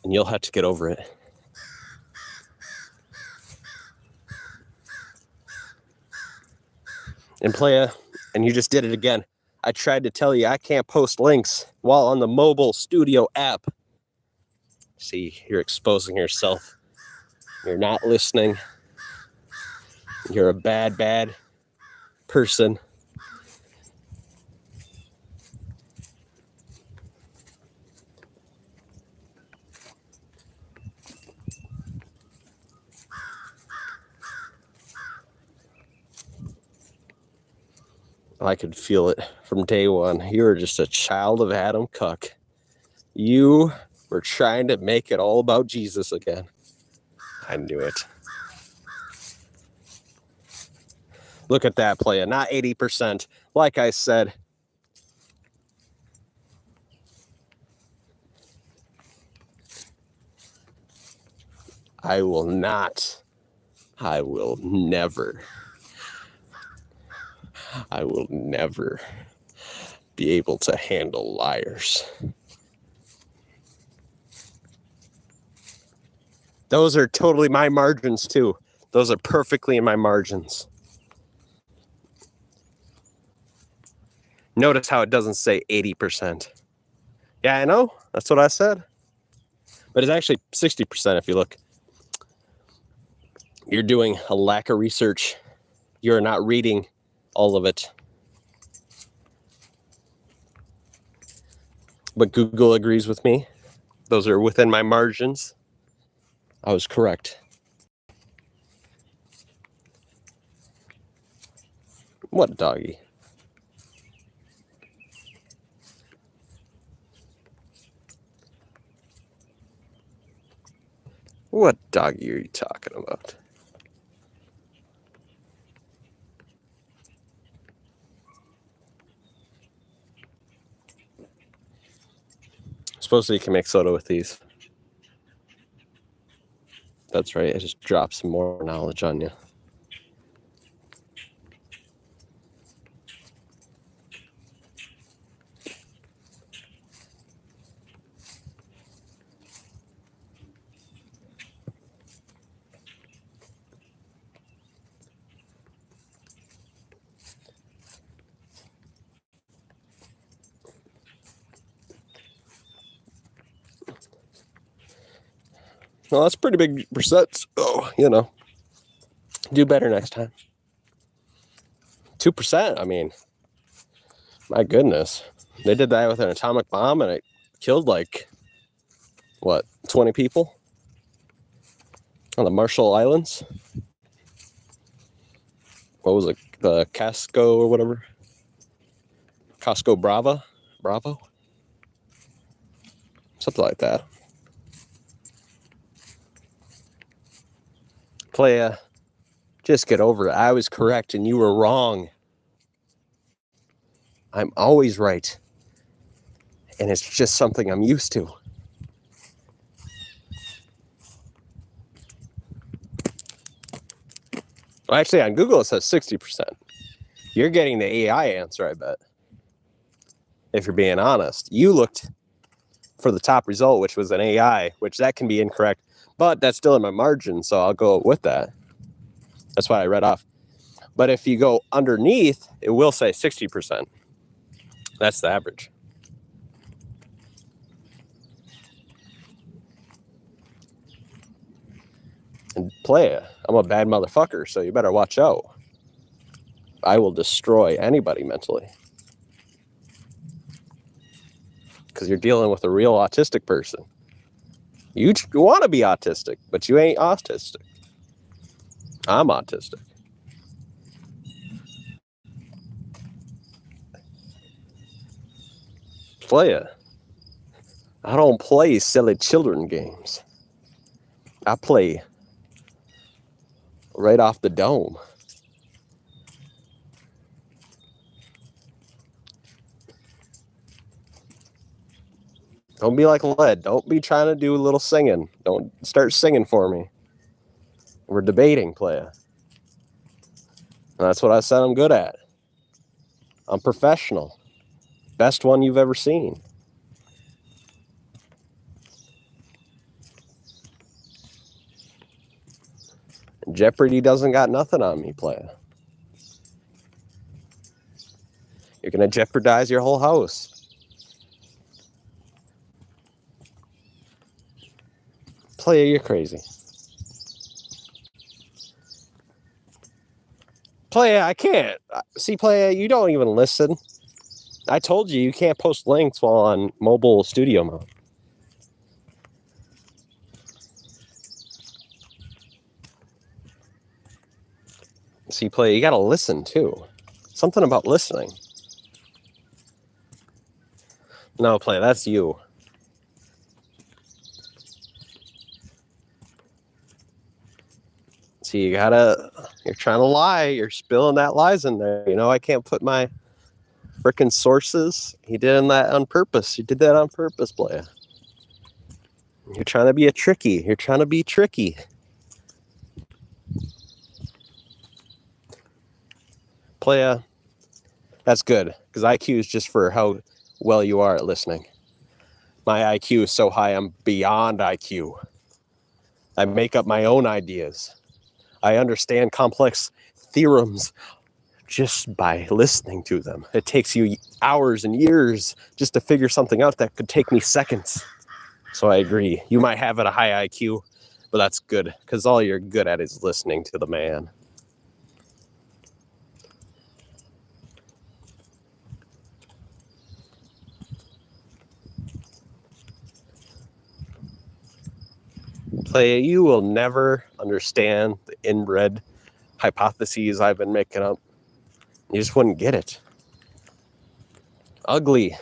[SPEAKER 1] and you'll have to get over it. And playa, and you just did it again. I tried to tell you I can't post links while on the mobile studio app. See, you're exposing yourself. You're not listening. You're a bad person. I could feel it from day one. You were just a child of Adam cuck. You were trying to make it all about Jesus again. I knew it. Look at that playa, not 80%. Like I said, I will never be able to handle liars. Those are totally my margins too. Those are perfectly in my margins. Notice how it doesn't say 80%. Yeah, I know. That's what I said. But it's actually 60% if you look. You're doing a lack of research. You're not reading all of it. But Google agrees with me. Those are within my margins. I was correct. What doggy? What doggy are you talking about? Supposedly you can make soda with these. That's right. I just dropped some more knowledge on you. Well, that's pretty big percent. Oh, do better next time. 2%. I mean, my goodness. They did that with an atomic bomb and it killed 20 people? On the Marshall Islands. What was it? The Casco or whatever? Casco Bravo? Something like that. Playa, just get over it. I was correct and you were wrong. I'm always right. And it's just something I'm used to. Well, actually, on Google it says 60%. You're getting the AI answer, I bet. If you're being honest. You looked for the top result, which was an AI, which that can be incorrect. But that's still in my margin, so I'll go with that. That's why I read off. But if you go underneath, it will say 60%. That's the average. And Playa, I'm a bad motherfucker, so you better watch out. I will destroy anybody mentally. Because you're dealing with a real autistic person. You want to be autistic, but you ain't autistic. I'm autistic. Playa, I don't play silly children games. I play right off the dome. Don't be like Led. Don't be trying to do a little singing. Don't start singing for me. We're debating, Playa. That's what I said I'm good at. I'm professional. Best one you've ever seen. Jeopardy doesn't got nothing on me, Playa. You're going to jeopardize your whole house. Playa, you're crazy. Playa, I can't. See, Playa, you don't even listen. I told you can't post links while on mobile studio mode. See, Playa, you got to listen too. Something about listening. No, Playa, that's you. See, you're trying to lie. You're spilling that lies in there. You know, I can't put my frickin' sources. He did that on purpose. You did that on purpose, Playa. You're trying to be tricky. You're trying to be tricky. Playa, that's good. Because IQ is just for how well you are at listening. My IQ is so high, I'm beyond IQ. I make up my own ideas. I understand complex theorems just by listening to them. It takes you hours and years just to figure something out that could take me seconds. So I agree. You might have a high IQ, but that's good because all you're good at is listening to the man. Playa, you will never understand the inbred hypotheses I've been making up. You just wouldn't get it. Ugly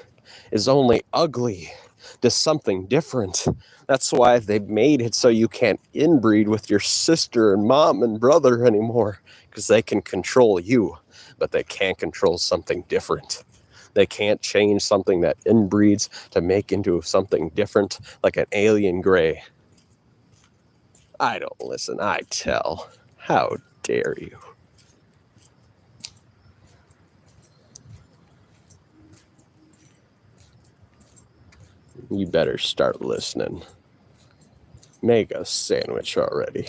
[SPEAKER 1] is only ugly to something different. That's why they've made it so you can't inbreed with your sister and mom and brother anymore, because they can control you, but they can't control something different. They can't change something that inbreeds to make into something different, like an alien gray. I don't listen, I tell. How dare you? You better start listening. Make a sandwich already.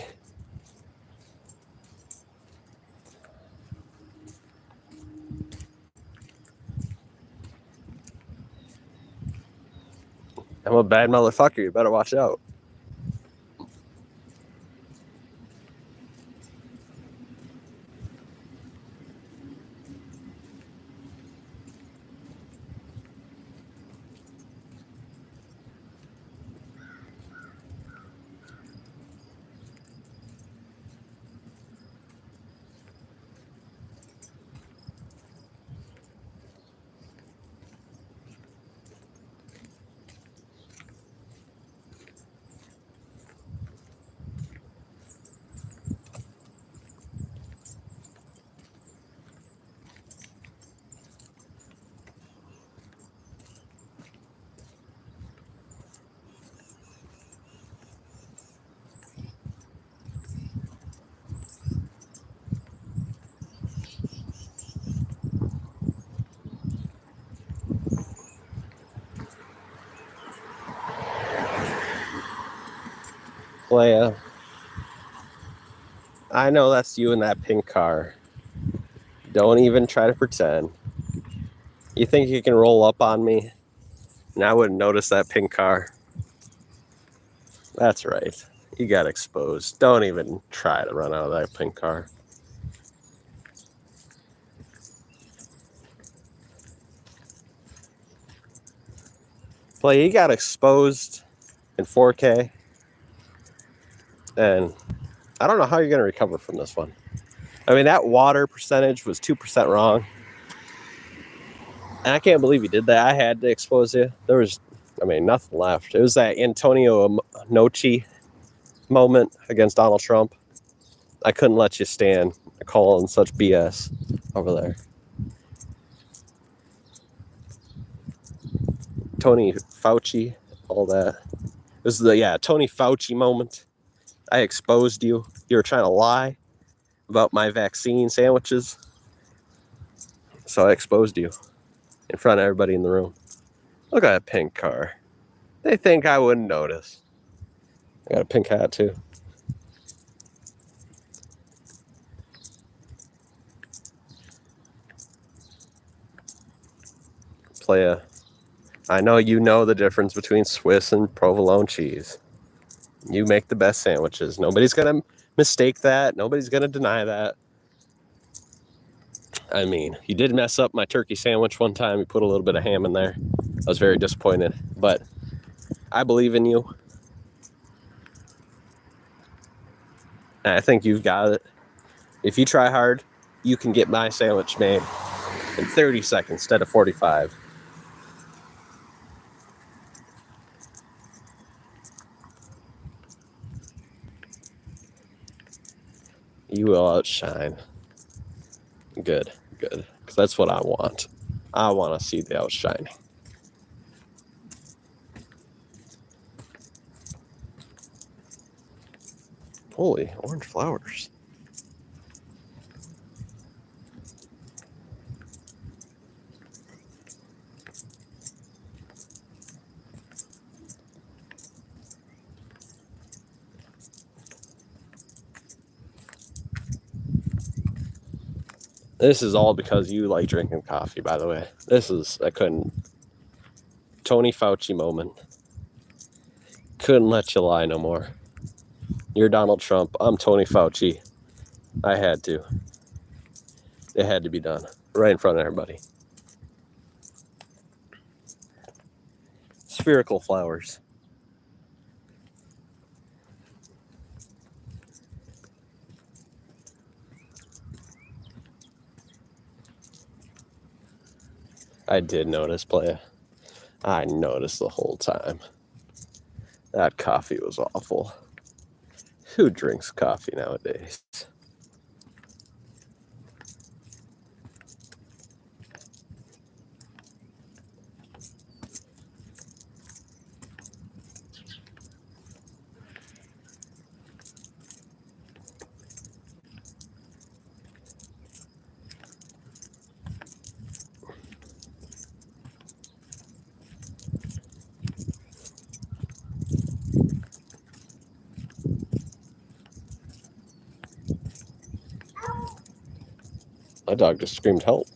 [SPEAKER 1] I'm a bad motherfucker. You better watch out. Playa. I know that's you in that pink car. Don't even try to pretend. You think you can roll up on me? And I wouldn't notice that pink car. That's right. You got exposed. Don't even try to run out of that pink car. Play, you got exposed in 4K. And I don't know how you're going to recover from this one. I mean, that water percentage was 2% wrong. And I can't believe you did that. I had to expose you. There was, nothing left. It was that Antonio Nochi moment against Donald Trump. I couldn't let you stand calling such BS over there. Tony Fauci, all that. This is the Tony Fauci moment. I exposed you. You were trying to lie about my vaccine sandwiches. So I exposed you in front of everybody in the room. Look at that pink car. They think I wouldn't notice. I got a pink hat too. Playa. I know you know the difference between Swiss and provolone cheese. You make the best sandwiches. Nobody's going to mistake that. Nobody's going to deny that. I mean, you did mess up my turkey sandwich one time. You put a little bit of ham in there. I was very disappointed. But I believe in you. And I think you've got it. If you try hard, you can get my sandwich made in 30 seconds instead of 45. You will outshine. Good. Because that's what I want. I want to see the outshining. Holy, orange flowers. This is all because you like drinking coffee, by the way. Tony Fauci moment. Couldn't let you lie no more. You're Donald Trump. I'm Tony Fauci. I had to. It had to be done. Right in front of everybody. Spherical flowers. I did notice, Playa. I noticed the whole time. That coffee was awful. Who drinks coffee nowadays? My dog just screamed help.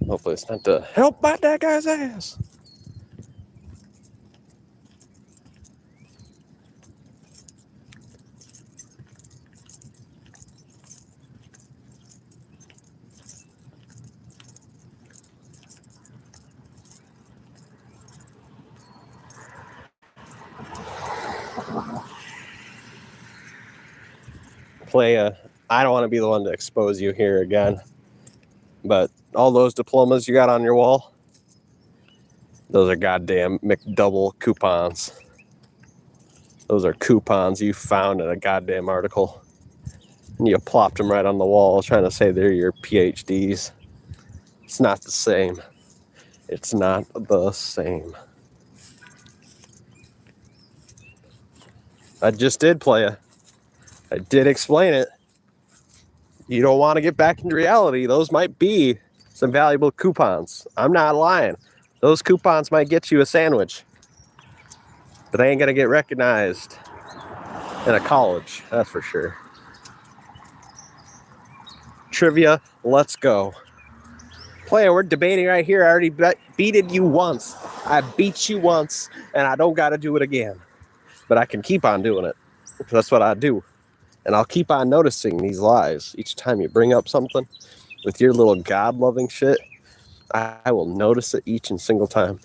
[SPEAKER 1] Hopefully it's not to help bite that guy's ass. Playa, I don't want to be the one to expose you here again, but all those diplomas you got on your wall, those are goddamn McDouble coupons. Those are coupons you found in a goddamn article. And you plopped them right on the wall trying to say they're your PhDs. It's not the same. It's not the same. I just did, Playa. I did explain it. You don't want to get back into reality. Those might be some valuable coupons. I'm not lying. Those coupons might get you a sandwich, but they ain't gonna get recognized in a college, that's for sure. Trivia, let's go. Player, we're debating right here. I already beated you once. I beat you once, and I don't gotta do it again. But I can keep on doing it. That's what I do. And I'll keep on noticing these lies. Each time you bring up something with your little God-loving shit, I will notice it each and single time.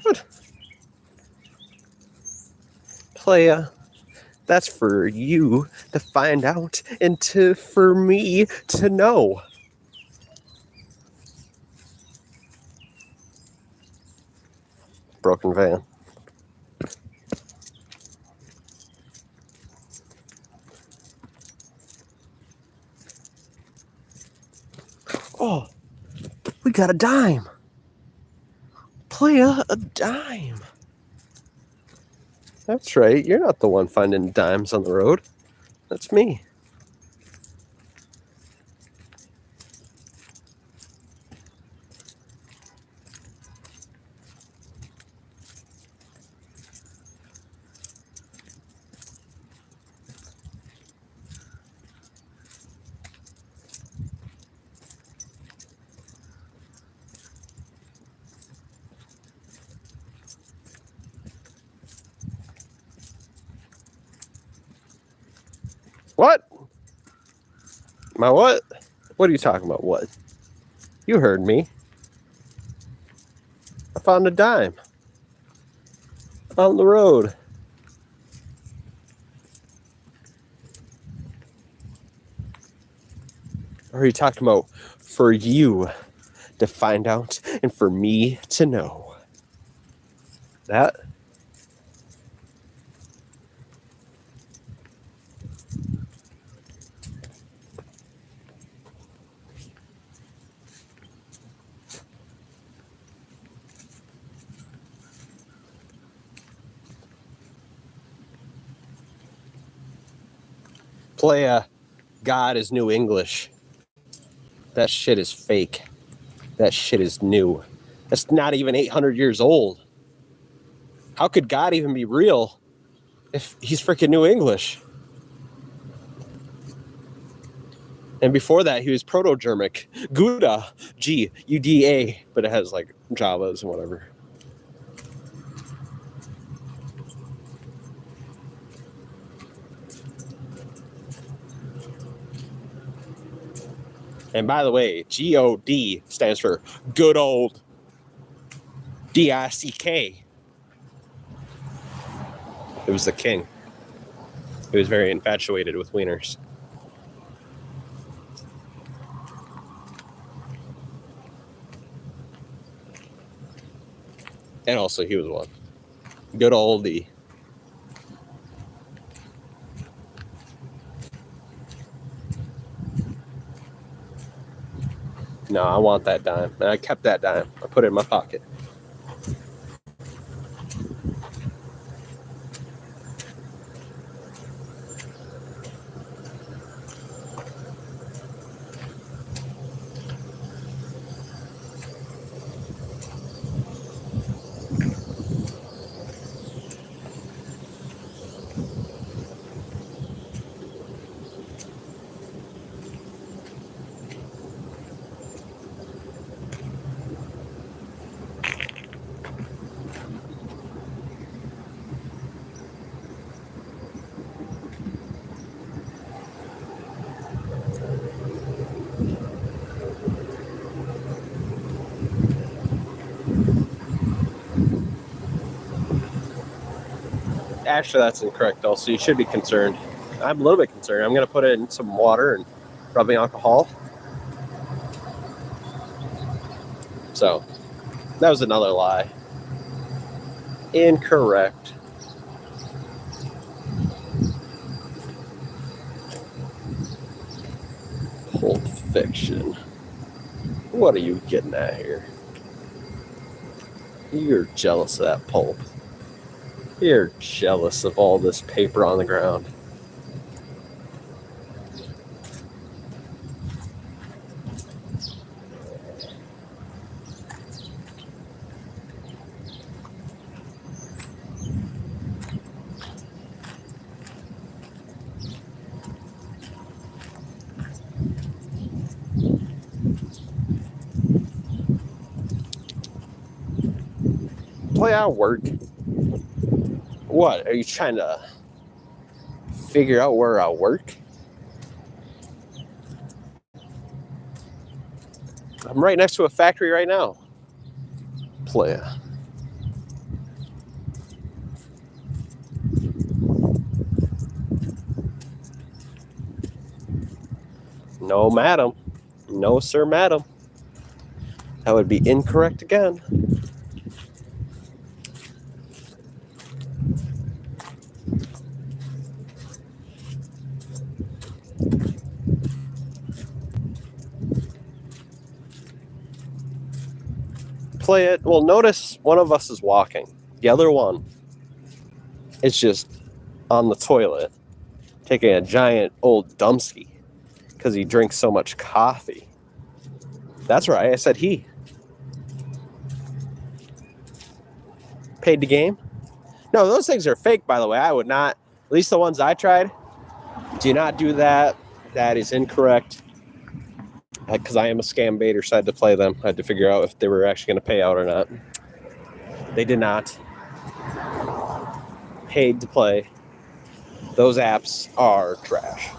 [SPEAKER 1] What? Playa, that's for you to find out and for me to know. Broken van. Oh, we got a dime. Playa, a dime. That's right. You're not the one finding dimes on the road. That's me. What? My what? What are you talking about? What? You heard me. I found a dime on the road. Or are you talking about for you to find out and for me to know? That? Playa, God is New English. That shit is fake. That shit is new. That's not even 800 years old. How could God even be real if he's freaking New English? And before that, he was Proto-Germanic. Gouda, G-U-D-A, but it has like Javas and whatever. And by the way, G-O-D stands for good old. D-I-C-K. It was the king. He was very infatuated with wieners. And also, he was one. Good oldie. No, I want that dime. And I kept that dime. I put it in my pocket. Actually, that's incorrect also. You should be concerned. I'm a little bit concerned. I'm going to put it in some water and rubbing alcohol. So, that was another lie. Incorrect. Pulp Fiction. What are you getting at here? You're jealous of that pulp. You're jealous of all this paper on the ground. Play out work. What? Are you trying to figure out where I work? I'm right next to a factory right now. Playa. No, madam. No, sir, madam. That would be incorrect again. Play it. Well, notice one of us is walking. The other one is just on the toilet taking a giant old dumpski because he drinks so much coffee. That's right. I said he. Paid the game? No, those things are fake, by the way. I would not, at least the ones I tried, do not do that. That is incorrect. Because I am a scam baiter, so I had to play them. I had to figure out if they were actually going to pay out or not. They did not. Paid to play. Those apps are trash.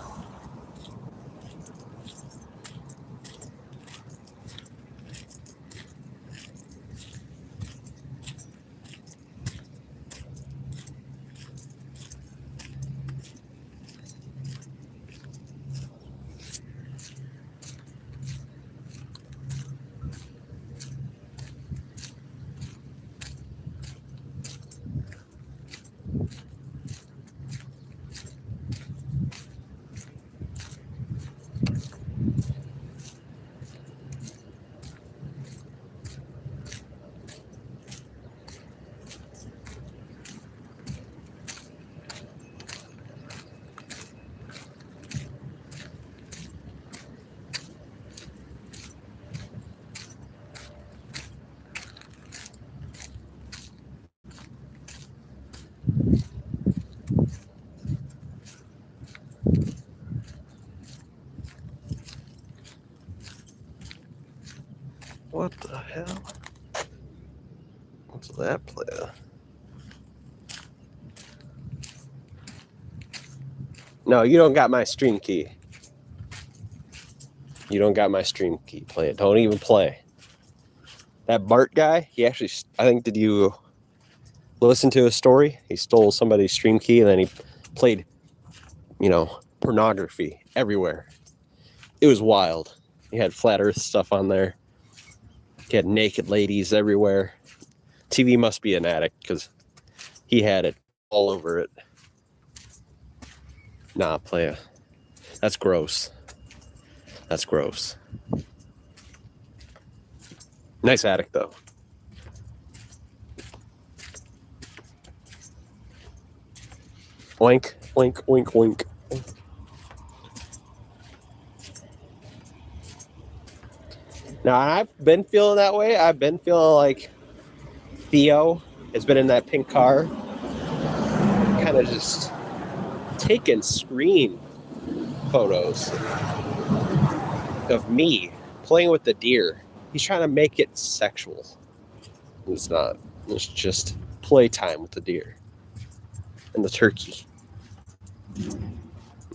[SPEAKER 1] What the hell? What's that player? No, you don't got my stream key. You don't got my stream key. Play it. Don't even play. That Bart guy, he actually, I think, did you listen to his story? He stole somebody's stream key and then he played, pornography everywhere. It was wild. He had flat earth stuff on there. He had naked ladies everywhere. TV must be an addict because he had it all over it. Nah, playa. That's gross. That's gross. Nice attic, though. Oink, oink, oink, oink. Now, I've been feeling that way. I've been feeling like Theo has been in that pink car, kind of just taking screen photos of me playing with the deer. He's trying to make it sexual. It's not. It's just playtime with the deer and the turkey.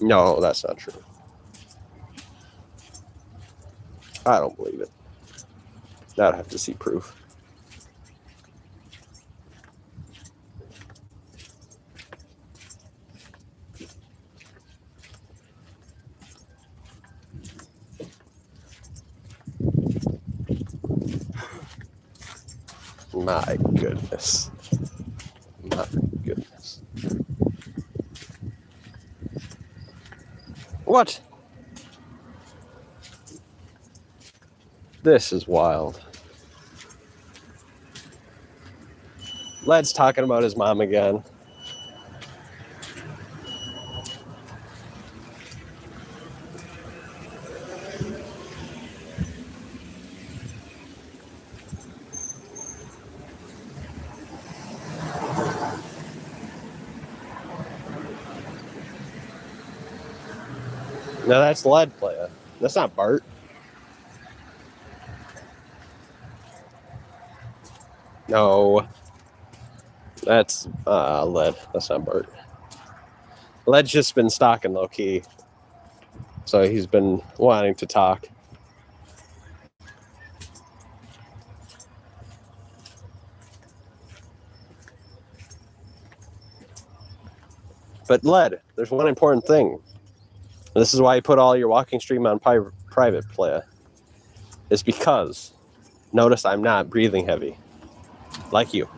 [SPEAKER 1] No, that's not true. I don't believe it. I'd have to see proof. My goodness. My goodness. What? This is wild. Led's talking about his mom again. No, that's Led Playa. That's not Bart. No. That's Led. That's not Bart. Led's just been stalking low key. So he's been wanting to talk. But Led, there's one important thing. This is why you put all your walking stream on private play. It's because, notice I'm not breathing heavy. Like you.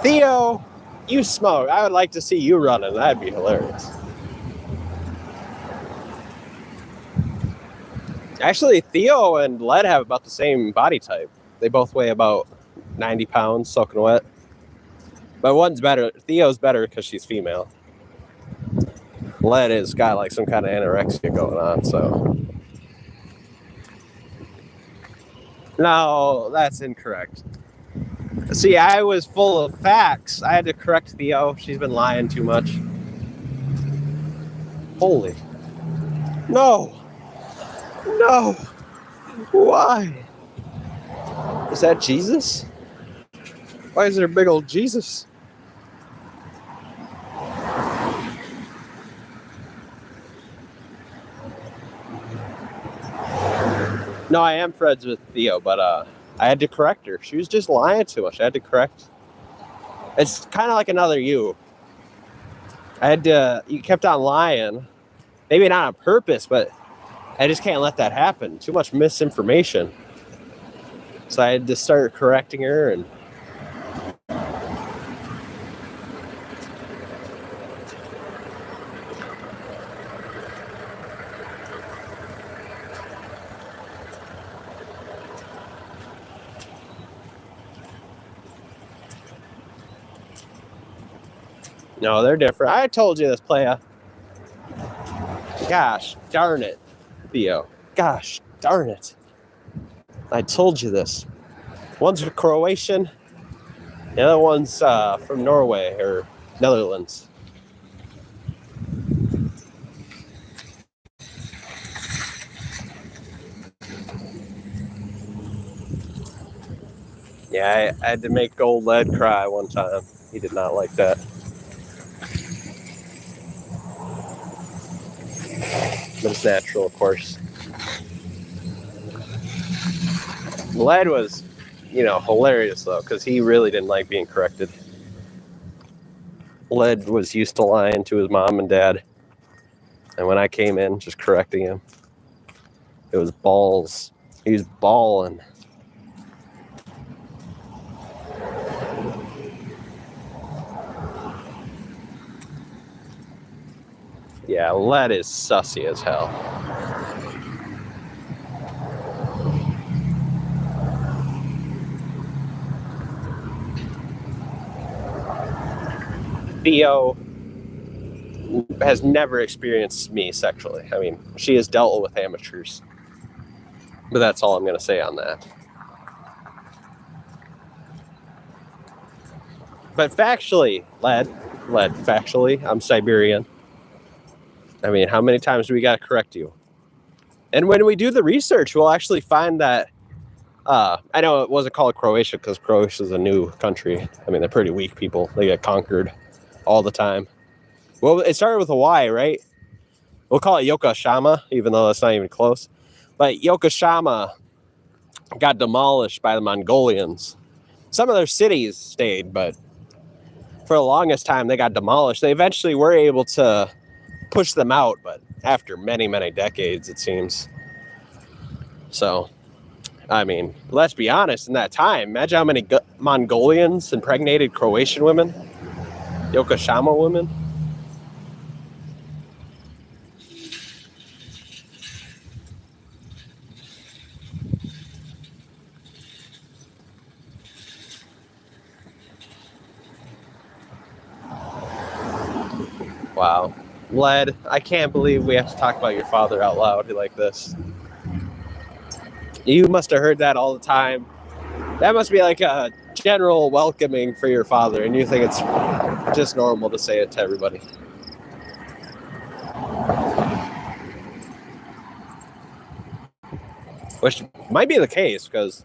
[SPEAKER 1] Theo, you smoke. I would like to see you running. That'd be hilarious. Actually, Theo and Led have about the same body type. They both weigh about 90 pounds, soaking wet. But one's better. Theo's better because she's female. Led has got like some kind of anorexia going on, so. No, that's incorrect. See, I was full of facts. I had to correct Theo. She's been lying too much. Holy. No. No. Why? Is that Jesus? Why is there a big old Jesus? No, I am friends with Theo, but I had to correct her. She was just lying too much. I had to correct. It's kind of like another you. You kept on lying. Maybe not on purpose, but I just can't let that happen. Too much misinformation. So I had to start correcting her and no, they're different. I told you this, playa. Gosh darn it, Theo. Gosh darn it. I told you this. One's Croatian, the other one's from Norway or Netherlands. Yeah, I had to make old Led cry one time. He did not like that. But it's natural, of course. Led was, hilarious, though, because he really didn't like being corrected. Led was used to lying to his mom and dad. And when I came in, just correcting him, it was balls. He was bawling. Yeah, Led is sussy as hell. Theo has never experienced me sexually. I mean, she has dealt with amateurs. But that's all I'm going to say on that. But factually, factually, I'm Siberian. I mean, how many times do we got to correct you? And when we do the research, we'll actually find that, I know it wasn't called Croatia because Croatia is a new country. I mean, they're pretty weak people. They get conquered all the time. Well, it started with a Y, right? We'll call it Yokoshama, even though that's not even close. But Yokoshama got demolished by the Mongolians. Some of their cities stayed, but for the longest time, they got demolished. They eventually were able to push them out, but after many, many decades, it seems. So, I mean, let's be honest, in that time, imagine how many Mongolians impregnated Croatian women, Yokoshama women. Wow. Led, I can't believe we have to talk about your father out loud like this. You must have heard that all the time. That must be like a general welcoming for your father, and you think it's just normal to say it to everybody. Which might be the case, because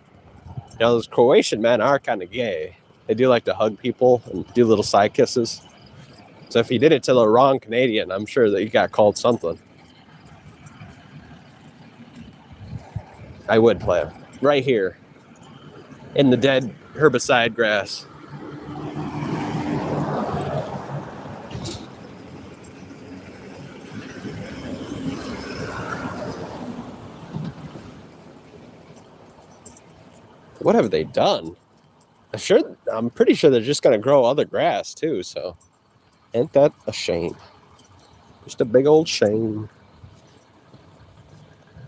[SPEAKER 1] those Croatian men are kind of gay. They do like to hug people and do little side kisses. So if you did it to the wrong Canadian, I'm sure that you got called something. I would play him right here in the dead herbicide grass. What have they done? I'm pretty sure they're just going to grow other grass too, so ain't that a shame? Just a big old shame.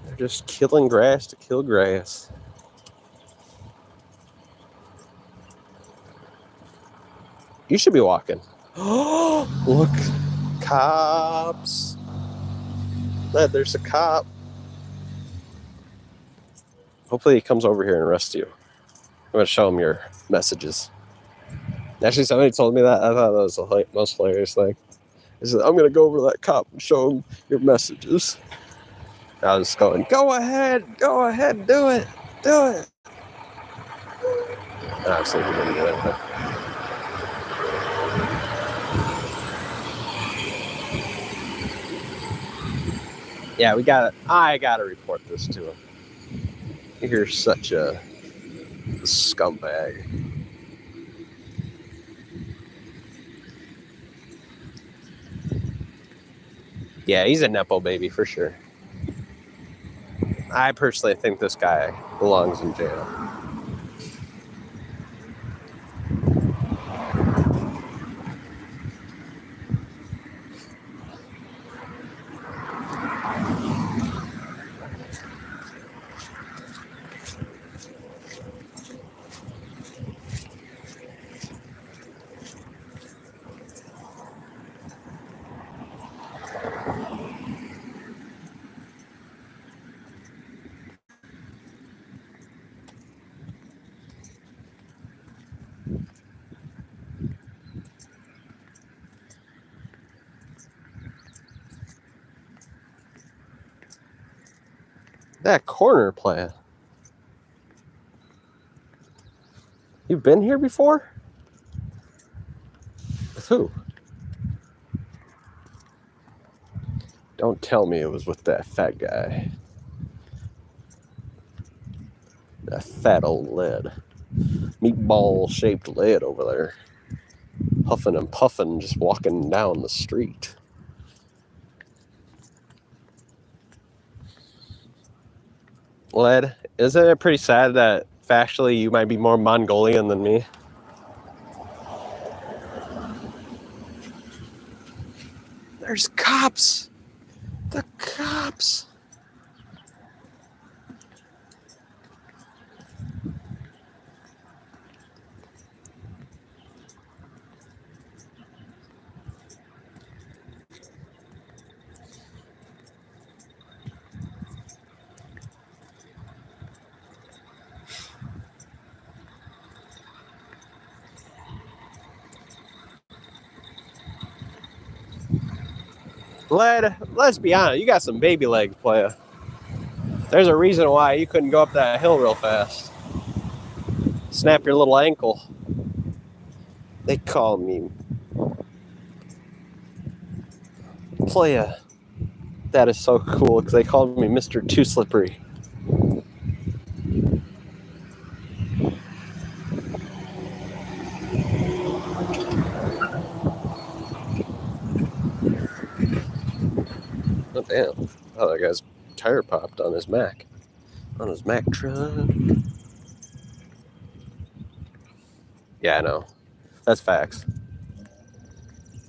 [SPEAKER 1] They're just killing grass to kill grass. You should be walking. Oh, look. Cops. There's a cop. Hopefully he comes over here and arrests you. I'm going to show him your messages. Actually, somebody told me that. I thought that was the most hilarious thing. He said, I'm going to go over to that cop and show him your messages. I was going, go ahead, do it. Obviously, he didn't do it. But... yeah, I got to report this to him. You're such a scumbag. Yeah, he's a Nepo baby for sure. I personally think this guy belongs in jail. That corner plant. You've been here before? With who? Don't tell me it was with that fat guy. That fat old lead. Meatball-shaped lead over there. Huffing and puffing, just walking down the street. Lead, isn't it pretty sad that factually you might be more Mongolian than me? There's cops! The cops! Led, let's be honest, you got some baby legs, playa. There's a reason why you couldn't go up that hill real fast. Snap your little ankle. They call me playa. That is so cool because they called me Mr. Too Slippery. Oh, damn. Oh, that guy's tire popped on his Mac. On his Mac truck. Yeah, I know. That's facts.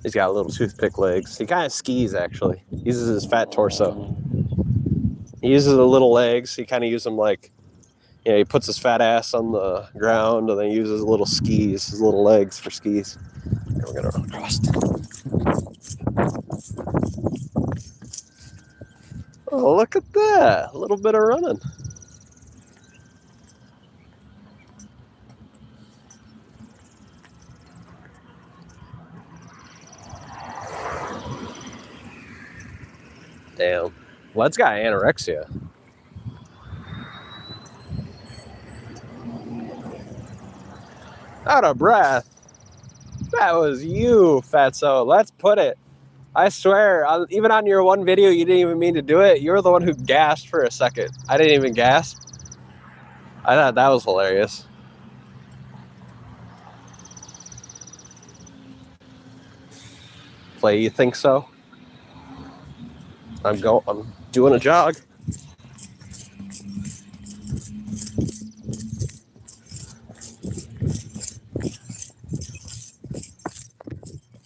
[SPEAKER 1] He's got little toothpick legs. He kind of skis, actually. He uses his fat torso. He uses the little legs. He kind of uses them like, you know, he puts his fat ass on the ground and then he uses little skis, his little legs for skis. We're gonna run across. Oh, look at that! A little bit of running. Damn. Led's got anorexia. Out of breath. That was you, fatso. Let's put it. I swear, even on your one video, you didn't even mean to do it. You were the one who gasped for a second. I didn't even gasp. I thought that was hilarious. Play, you think so? I'm doing a jog.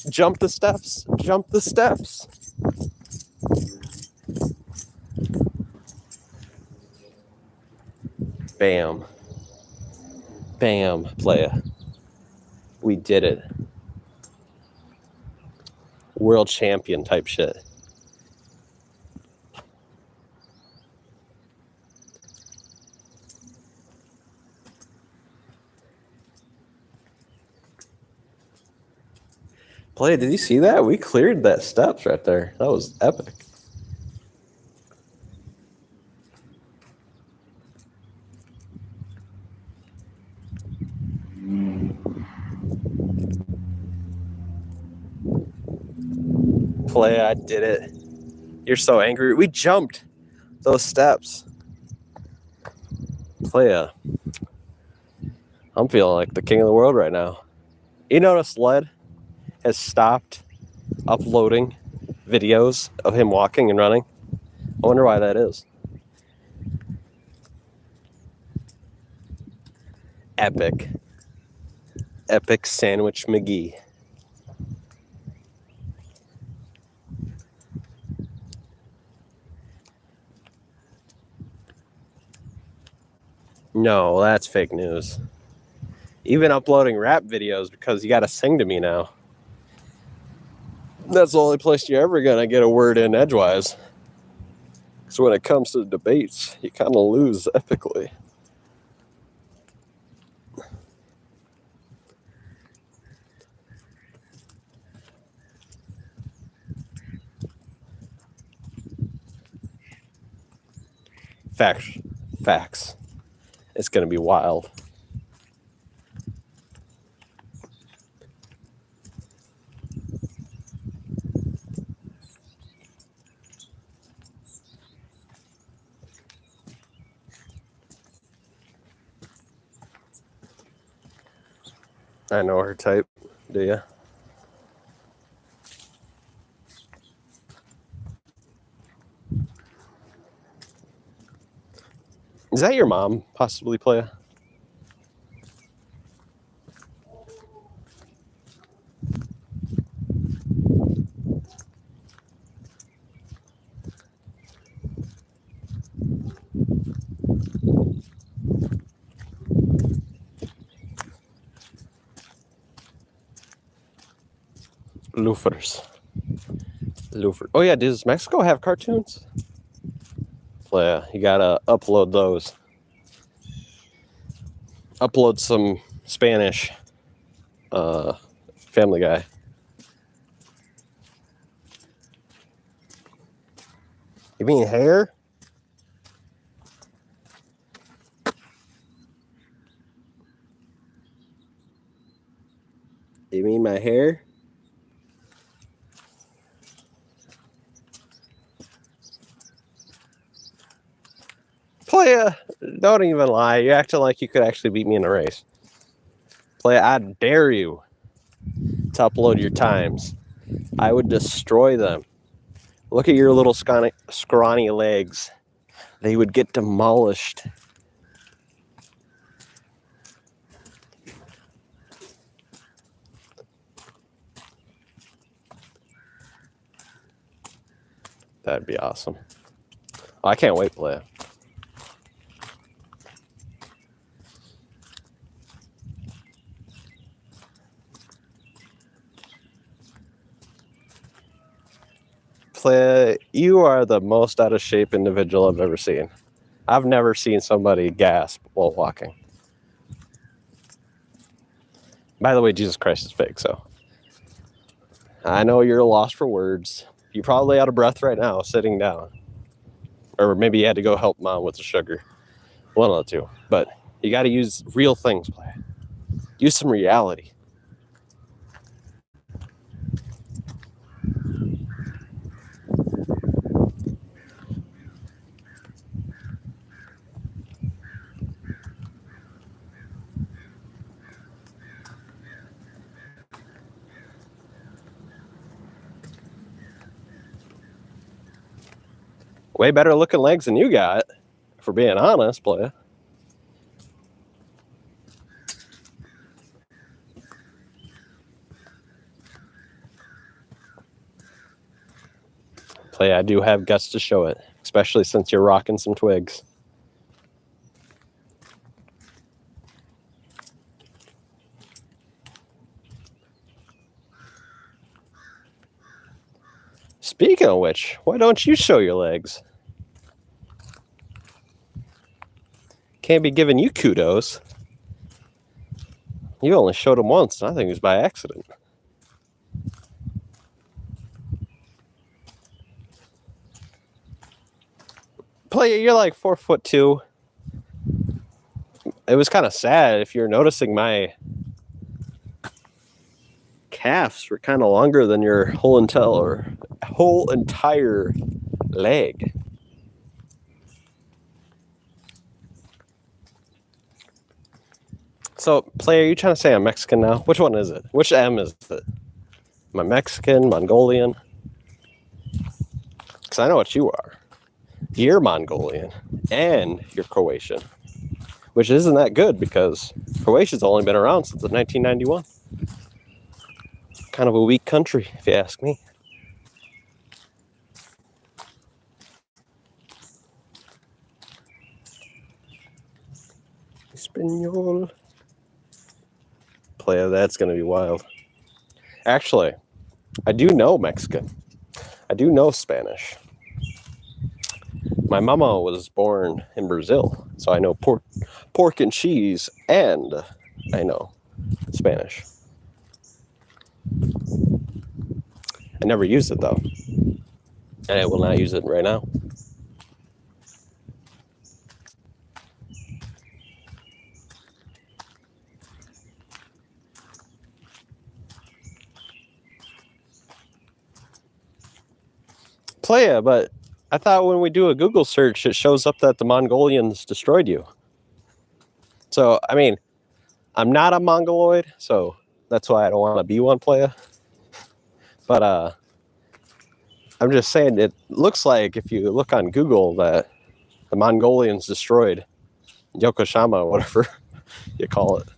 [SPEAKER 1] Jump the steps. Jump the steps. Bam. Bam, playa. We did it. World champion type shit. Playa, did you see that? We cleared that steps right there. That was epic. Playa, I did it. You're so angry. We jumped those steps. Playa, I'm feeling like the king of the world right now. You notice Led has stopped uploading videos of him walking and running? I wonder why that is. Epic. Epic Sandwich McGee. No, that's fake news. Even uploading rap videos because you got to sing to me now. That's the only place you're ever going to get a word in edgewise. So when it comes to debates, you kind of lose epically. Facts. It's going to be wild. I know her type. Do you? Is that your mom possibly, Playa? Loofers. Oh yeah, does Mexico have cartoons? Playa, you gotta upload those. Upload some Spanish. Family Guy. You mean hair? You mean my hair? Playa, don't even lie. You're acting like you could actually beat me in a race. Playa, I dare you to upload your times. I would destroy them. Look at your little scrawny legs. They would get demolished. That'd be awesome. Oh, I can't wait, Playa. Play, you are the most out of shape individual I've ever seen. I've never seen somebody gasp while walking. By the way, Jesus Christ is fake, so I know you're lost for words. You're probably out of breath right now, sitting down. Or maybe you had to go help mom with the sugar. One of the two. But you got to use real things, Play. Use some reality. Way better looking legs than you got, for being honest, Play. Play, I do have guts to show it, especially since you're rocking some twigs. Speaking of which, why don't you show your legs? Can't be giving you kudos. You only showed them once, and I think it was by accident. Play, you're like 4'2". It was kind of sad if you're noticing my calves were kind of longer than your whole entire leg. So, Play, are you trying to say I'm Mexican now? Which one is it? Which M is it? Am I Mexican, Mongolian? Because I know what you are. You're Mongolian, and you're Croatian. Which isn't that good, because Croatia's only been around since 1991. Kind of a weak country, if you ask me. Espanol. Play, that's going to be wild. Actually, I do know Mexican. I do know Spanish. My mama was born in Brazil, so I know pork and cheese, and I know Spanish. I never used it, though, and I will not use it right now. Play it, but I thought when we do a Google search, it shows up that the Mongolians destroyed you. So, I mean, I'm not a Mongoloid, so that's why I don't want to be one, Playa. But I'm just saying, it looks like if you look on Google that the Mongolians destroyed Yokohama, whatever you call it.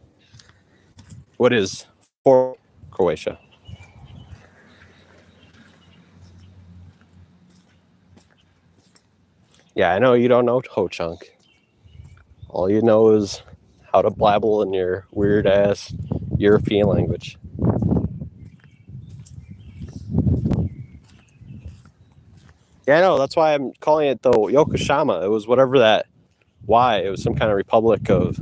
[SPEAKER 1] What is for Croatia? Yeah, I know you don't know Ho Chunk. All you know is how to blabble in your weird ass European language. Yeah, I know. That's why I'm calling it the Yokohama. It was whatever that. Why? It was some kind of republic of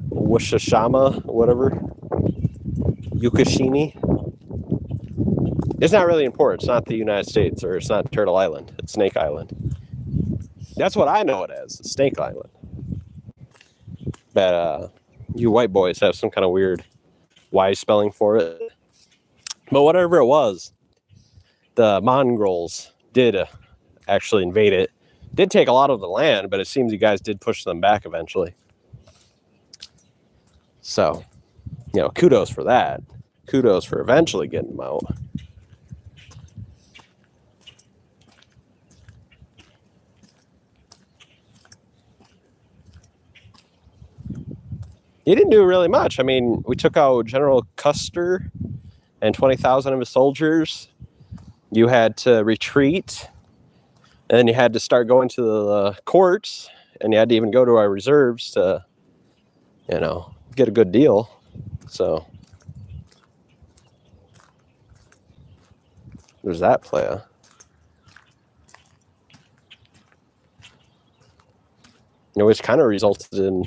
[SPEAKER 1] Worcestershire, whatever. Yukushini. It's not really important. It's not the United States, or it's not Turtle Island. It's Snake Island. That's what I know it as. Snake Island. But you white boys have some kind of weird Y spelling for it. But whatever it was, the Mongols did actually invade it. Did take a lot of the land, but it seems you guys did push them back eventually. So, kudos for that. Kudos for eventually getting them out. He didn't do really much. I mean, we took out General Custer and 20,000 of his soldiers. You had to retreat, and then you had to start going to the courts, and you had to even go to our reserves to, get a good deal. So there's that playa. which kind of resulted in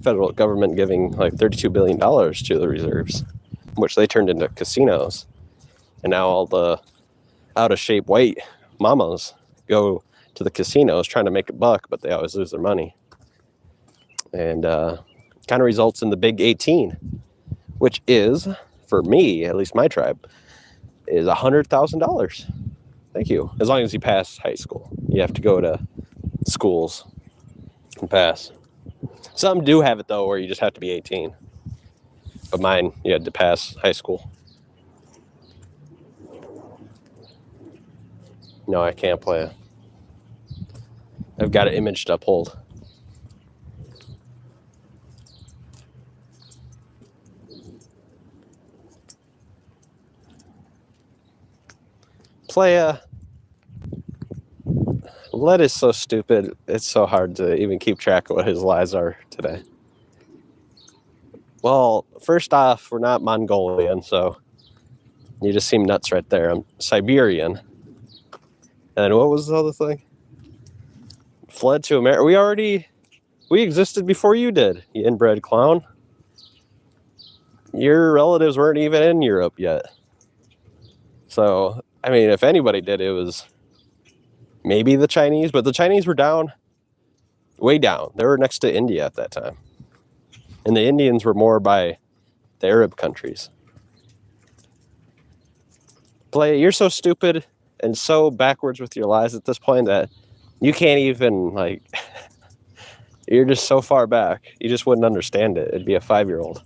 [SPEAKER 1] federal government giving like $32 billion to the reserves, which they turned into casinos. And now all the out-of-shape white mamas go to the casinos trying to make a buck, but they always lose their money. And kind of results in the Big 18, which is, for me, at least my tribe, is $100,000. Thank you. As long as you pass high school. You have to go to schools and pass. Some do have it, though, where you just have to be 18. But mine, you had to pass high school. No, I can't play it. I've got an image to uphold. Playa. Led is so stupid. It's so hard to even keep track of what his lies are today. Well, first off, we're not Mongolian, so you just seem nuts right there. I'm Siberian. And what was the other thing? Fled to America. We existed before you did, you inbred clown. Your relatives weren't even in Europe yet. So, I mean, if anybody did, it was maybe the Chinese, but the Chinese were down, way down. They were next to India at that time. And the Indians were more by the Arab countries. Play, you're so stupid and so backwards with your lies at this point that you can't even, like, you're just so far back. You just wouldn't understand it. It'd be a 5-year-old.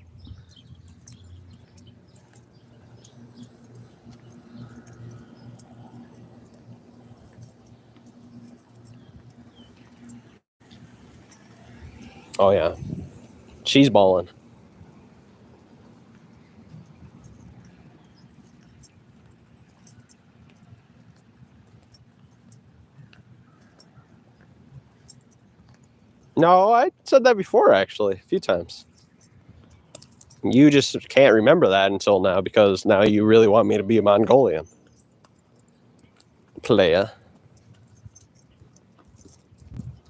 [SPEAKER 1] Oh, yeah. She's balling. No, I said that before, actually, a few times. You just can't remember that until now because now you really want me to be a Mongolian. Playa.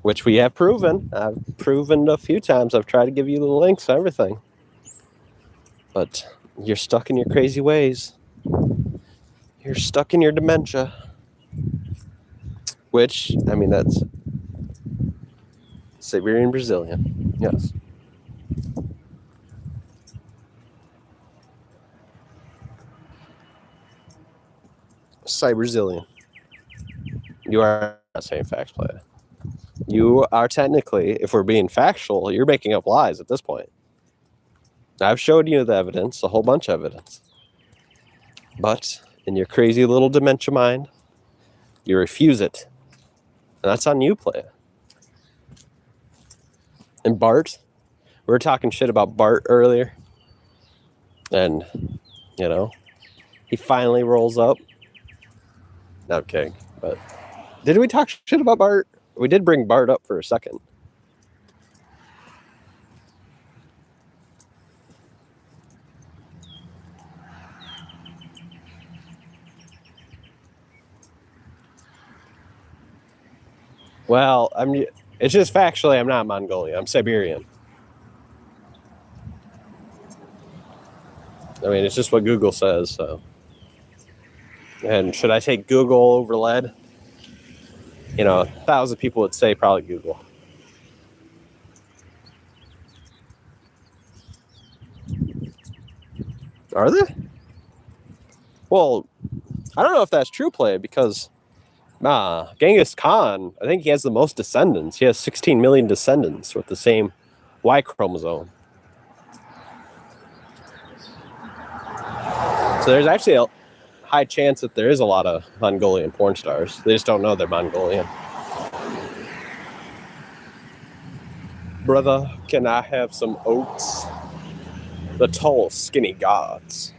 [SPEAKER 1] Which we have proven. I've proven a few times. I've tried to give you the links, everything. But you're stuck in your crazy ways. You're stuck in your dementia. Which, I mean, that's Siberian Brazilian. Yes. Brazilian. You are not saying facts, Playa. You are technically, if we're being factual, you're making up lies at this point. I've showed you the evidence, a whole bunch of evidence. But in your crazy little dementia mind, you refuse it. And that's on you, Playa. And Bart, we were talking shit about Bart earlier. And, you know, he finally rolls up. No, I'm kidding. But did we talk shit about Bart? We did bring Bart up for a second. Well, it's just factually, I'm not Mongolian. I'm Siberian. I mean, it's just what Google says, so. And should I take Google over lead? You know, 1,000 people would say probably Google. Are they? Well, I don't know if that's true, Play, because Genghis Khan, I think he has the most descendants. He has 16 million descendants with the same Y chromosome. So there's actually a high chance that there is a lot of Mongolian porn stars. They just don't know they're Mongolian. Brother, can I have some oats? The tall, skinny gods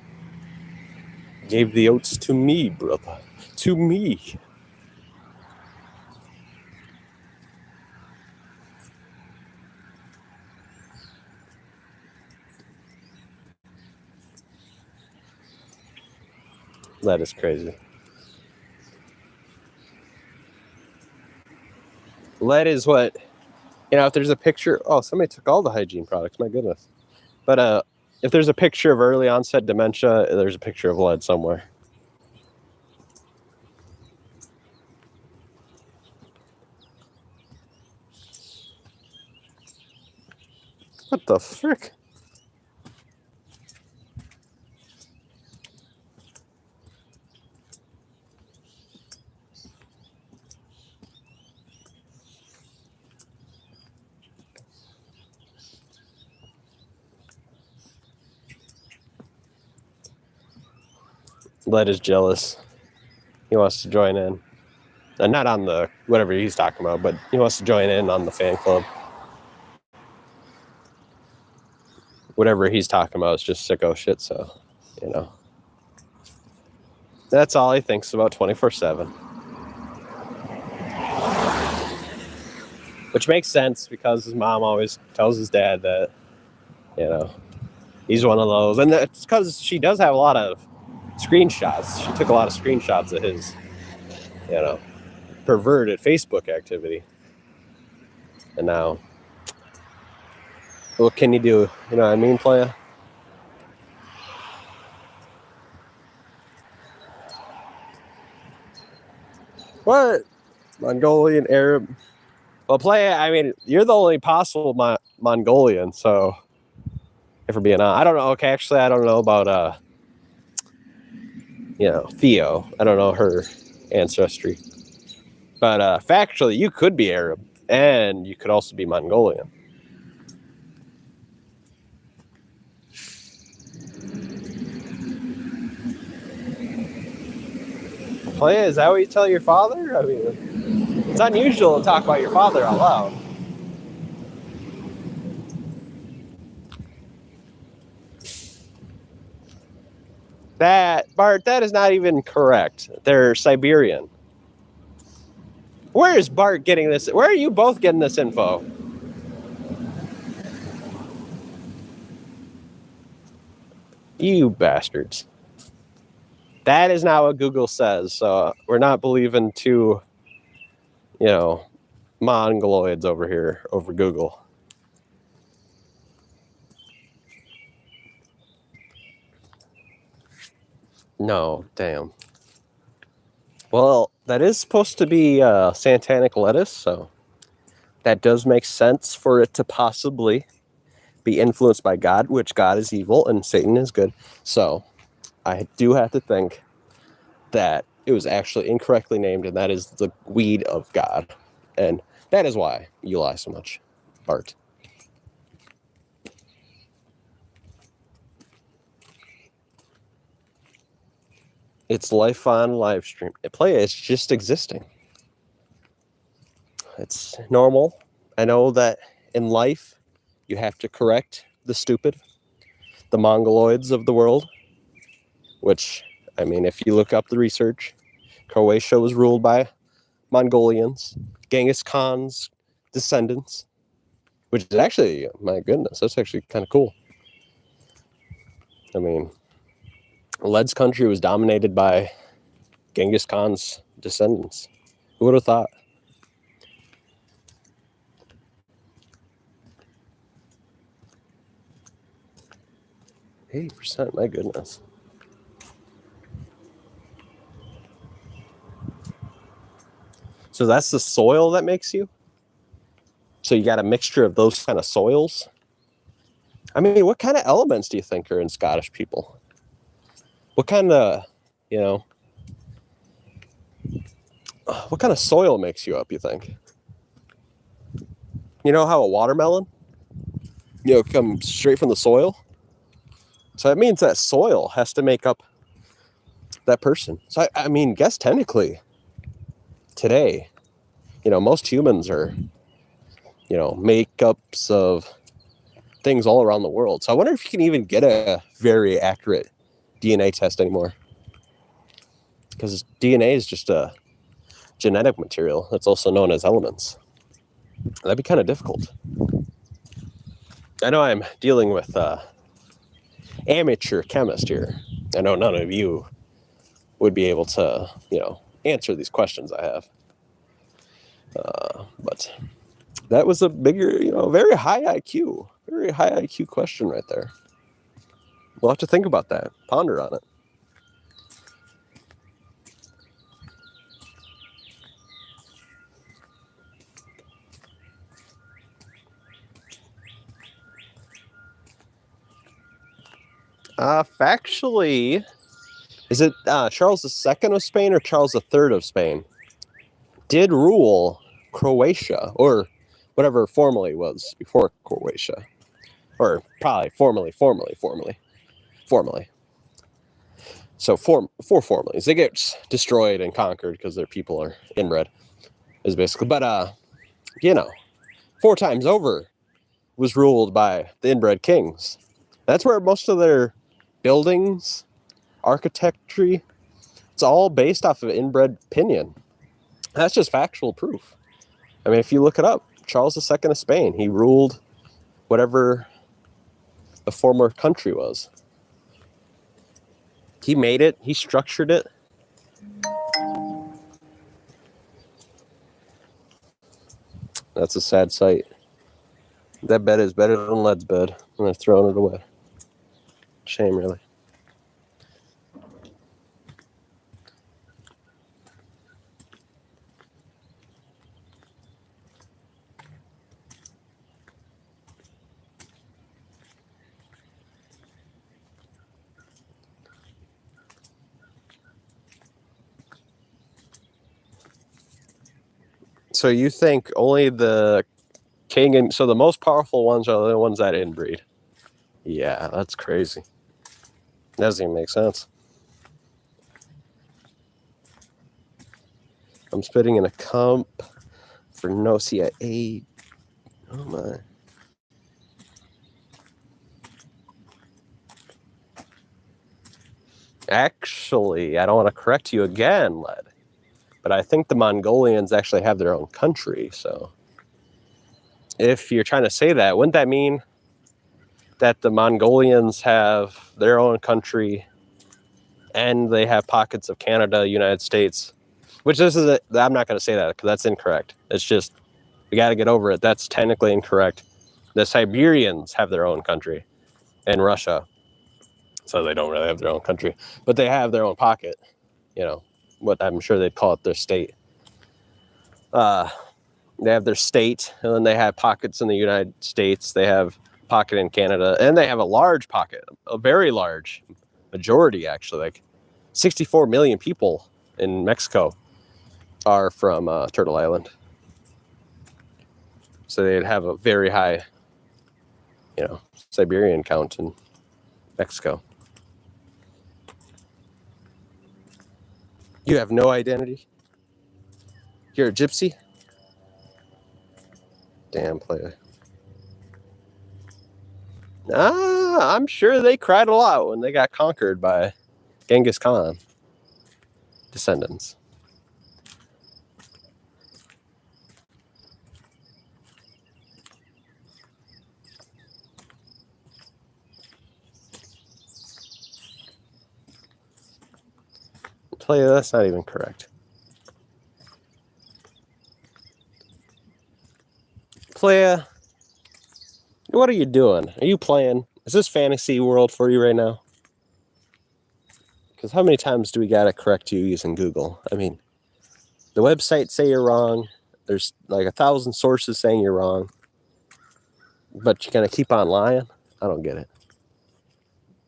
[SPEAKER 1] gave the oats to me, brother. To me. That is crazy. Lead is what if there's a picture, somebody took all the hygiene products, my goodness. But if there's a picture of early onset dementia, there's a picture of lead somewhere. What the frick? Lead is jealous. He wants to join in. And not on the whatever he's talking about, but he wants to join in on the fan club. Whatever he's talking about is just sicko shit, so, That's all he thinks about 24/7. Which makes sense because his mom always tells his dad that, he's one of those. And it's because she does have a lot of screenshots. She took a lot of screenshots of his, perverted Facebook activity. And now, what can you do? You know what I mean, playa? What? Mongolian, Arab? Well, playa, I mean, you're the only possible Mongolian, so if we're being honest. I don't know. Okay, actually, I don't know about, Theo. I don't know her ancestry. But factually, you could be Arab, and you could also be Mongolian. Playa, is that what you tell your father? I mean, it's unusual to talk about your father out loud. Bart, that is not even correct. They're Siberian. Where is Bart getting this? Where are you both getting this info? You bastards. That is not what Google says, so we're not believing two, mongoloids over here, over Google. No, damn. Well, that is supposed to be satanic lettuce, so that does make sense for it to possibly be influenced by God, which God is evil and Satan is good. So I do have to think that it was actually incorrectly named, and that is the weed of God. And that is why you lie so much, Bart. It's life on live stream. It's just existing. It's normal. I know that in life, you have to correct the stupid, the mongoloids of the world, which, I mean, if you look up the research, Croatia was ruled by Mongolians, Genghis Khan's descendants, which is actually, my goodness, that's actually kind of cool. I mean, Lead's country was dominated by Genghis Khan's descendants. Who would have thought? %, my goodness. So that's the soil that makes you? So you got a mixture of those kind of soils? I mean, what kind of elements do you think are in Scottish people? What kind of, what kind of soil makes you up, you think? You know how a watermelon, comes straight from the soil? So that means that soil has to make up that person. So I mean, guess technically today, most humans are, makeups of things all around the world. So I wonder if you can even get a very accurate DNA test anymore. Because DNA is just a genetic material that's also known as elements. That'd be kind of difficult. I know I'm dealing with amateur chemist here. I know none of you would be able to, answer these questions I have. But That was a bigger, very high IQ question right there. We'll have to think about that. Ponder on it. Factually, is it Charles II of Spain or Charles III of Spain did rule Croatia, or whatever formerly was before Croatia, or probably formerly. So four formalies. They get destroyed and conquered because their people are inbred, is basically. But 4 times over was ruled by the inbred kings. That's where most of their buildings, architecture, it's all based off of inbred opinion. That's just factual proof. I mean, if you look it up, Charles II of Spain, he ruled whatever the former country was. He made it. He structured it. That's a sad sight. That bed is better than Led's bed, and they're throwing it away. Shame, really. So you think only the king and so the most powerful ones are the ones that inbreed? Yeah, that's crazy. Doesn't even make sense. I'm spitting in a comp for no CIA. Oh my. Actually, I don't want to correct you again, Led, but I think the Mongolians actually have their own country. So if you're trying to say that, wouldn't that mean that the Mongolians have their own country and they have pockets of Canada, United States? Which I'm not going to say that because that's incorrect. It's just, we got to get over it. That's technically incorrect. The Siberians have their own country and Russia. So they don't really have their own country, but they have their own pocket, what I'm sure they'd call it their state. They have their state, and then they have pockets in the United States. They have a pocket in Canada, and they have a large pocket, a very large majority, actually. Like 64 million people in Mexico are from Turtle Island. So they'd have a very high, Siberian count in Mexico. You have no identity? You're a gypsy? Damn player. I'm sure they cried a lot when they got conquered by Genghis Khan descendants. Player, that's not even correct. Player, what are you doing? Are you playing? Is this fantasy world for you right now? Because how many times do we gotta correct you using Google? I mean, the websites say you're wrong. There's like 1,000 sources saying you're wrong. But you're gonna keep on lying? I don't get it.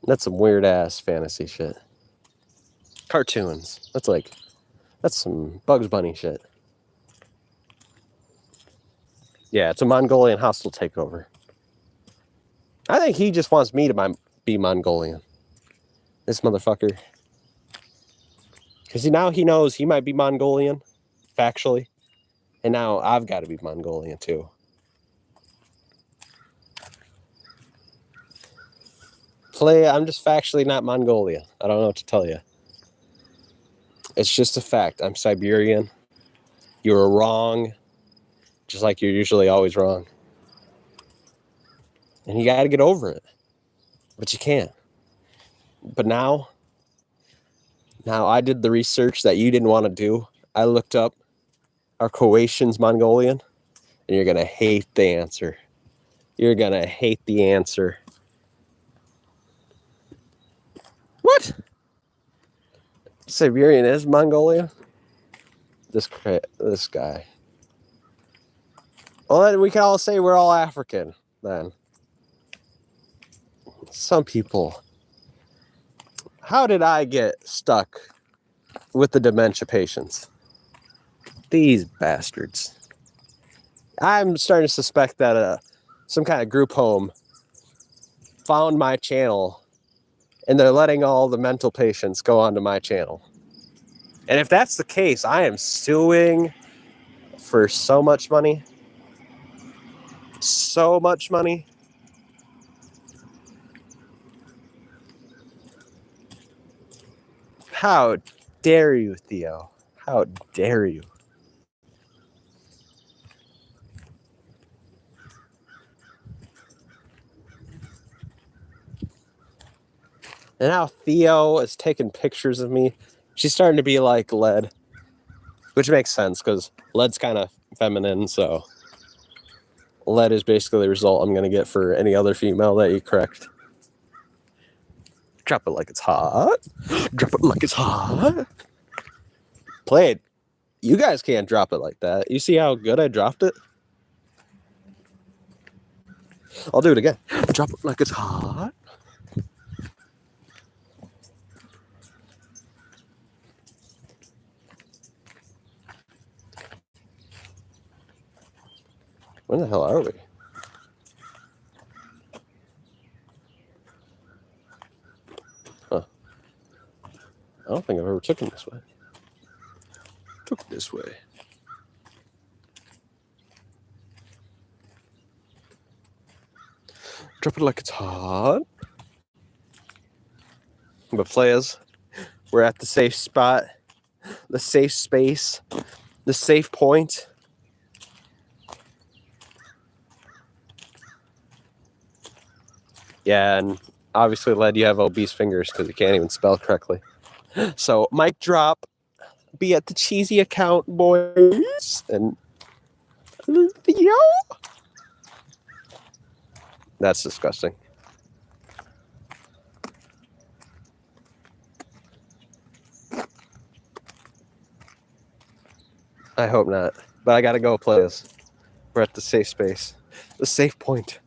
[SPEAKER 1] That's some weird ass fantasy shit. Cartoons. That's some Bugs Bunny shit. Yeah, it's a Mongolian hostile takeover. I think he just wants me to be Mongolian. This motherfucker. Because now he knows he might be Mongolian, factually. And now I've got to be Mongolian too. I'm just factually not Mongolian. I don't know what to tell you. It's just a fact. I'm Siberian. You were wrong. Just like you're usually always wrong. And you got to get over it. But you can't. But now I did the research that you didn't want to do. I looked up, are Croatians Mongolian? And you're going to hate the answer. You're going to hate the answer. What? Siberian is Mongolia? This guy. Well, then we can all say we're all African, then. Some people. How did I get stuck with the dementia patients? These bastards. I'm starting to suspect that some kind of group home found my channel and they're letting all the mental patients go onto my channel. And if that's the case, I am suing for so much money. So much money. How dare you, Theo? How dare you? And now Theo is taking pictures of me. She's starting to be like Led, which makes sense because Led's kind of feminine, so Led is basically the result I'm going to get for any other female that you correct. Drop it like it's hot. Drop it like it's hot. Play it. You guys can't drop it like that. You see how good I dropped it? I'll do it again. Drop it like it's hot. When the hell are we? Huh. I don't think I've ever taken this way. Took it this way. Drop it like it's hot. But players, we're at the safe spot, the safe space, the safe point. Yeah, and obviously, Led, you have obese fingers because you can't even spell correctly. So, mic drop. Be at the cheesy account, boys. And Theo. That's disgusting. I hope not. But I gotta go play this. We're at the safe space. The safe point.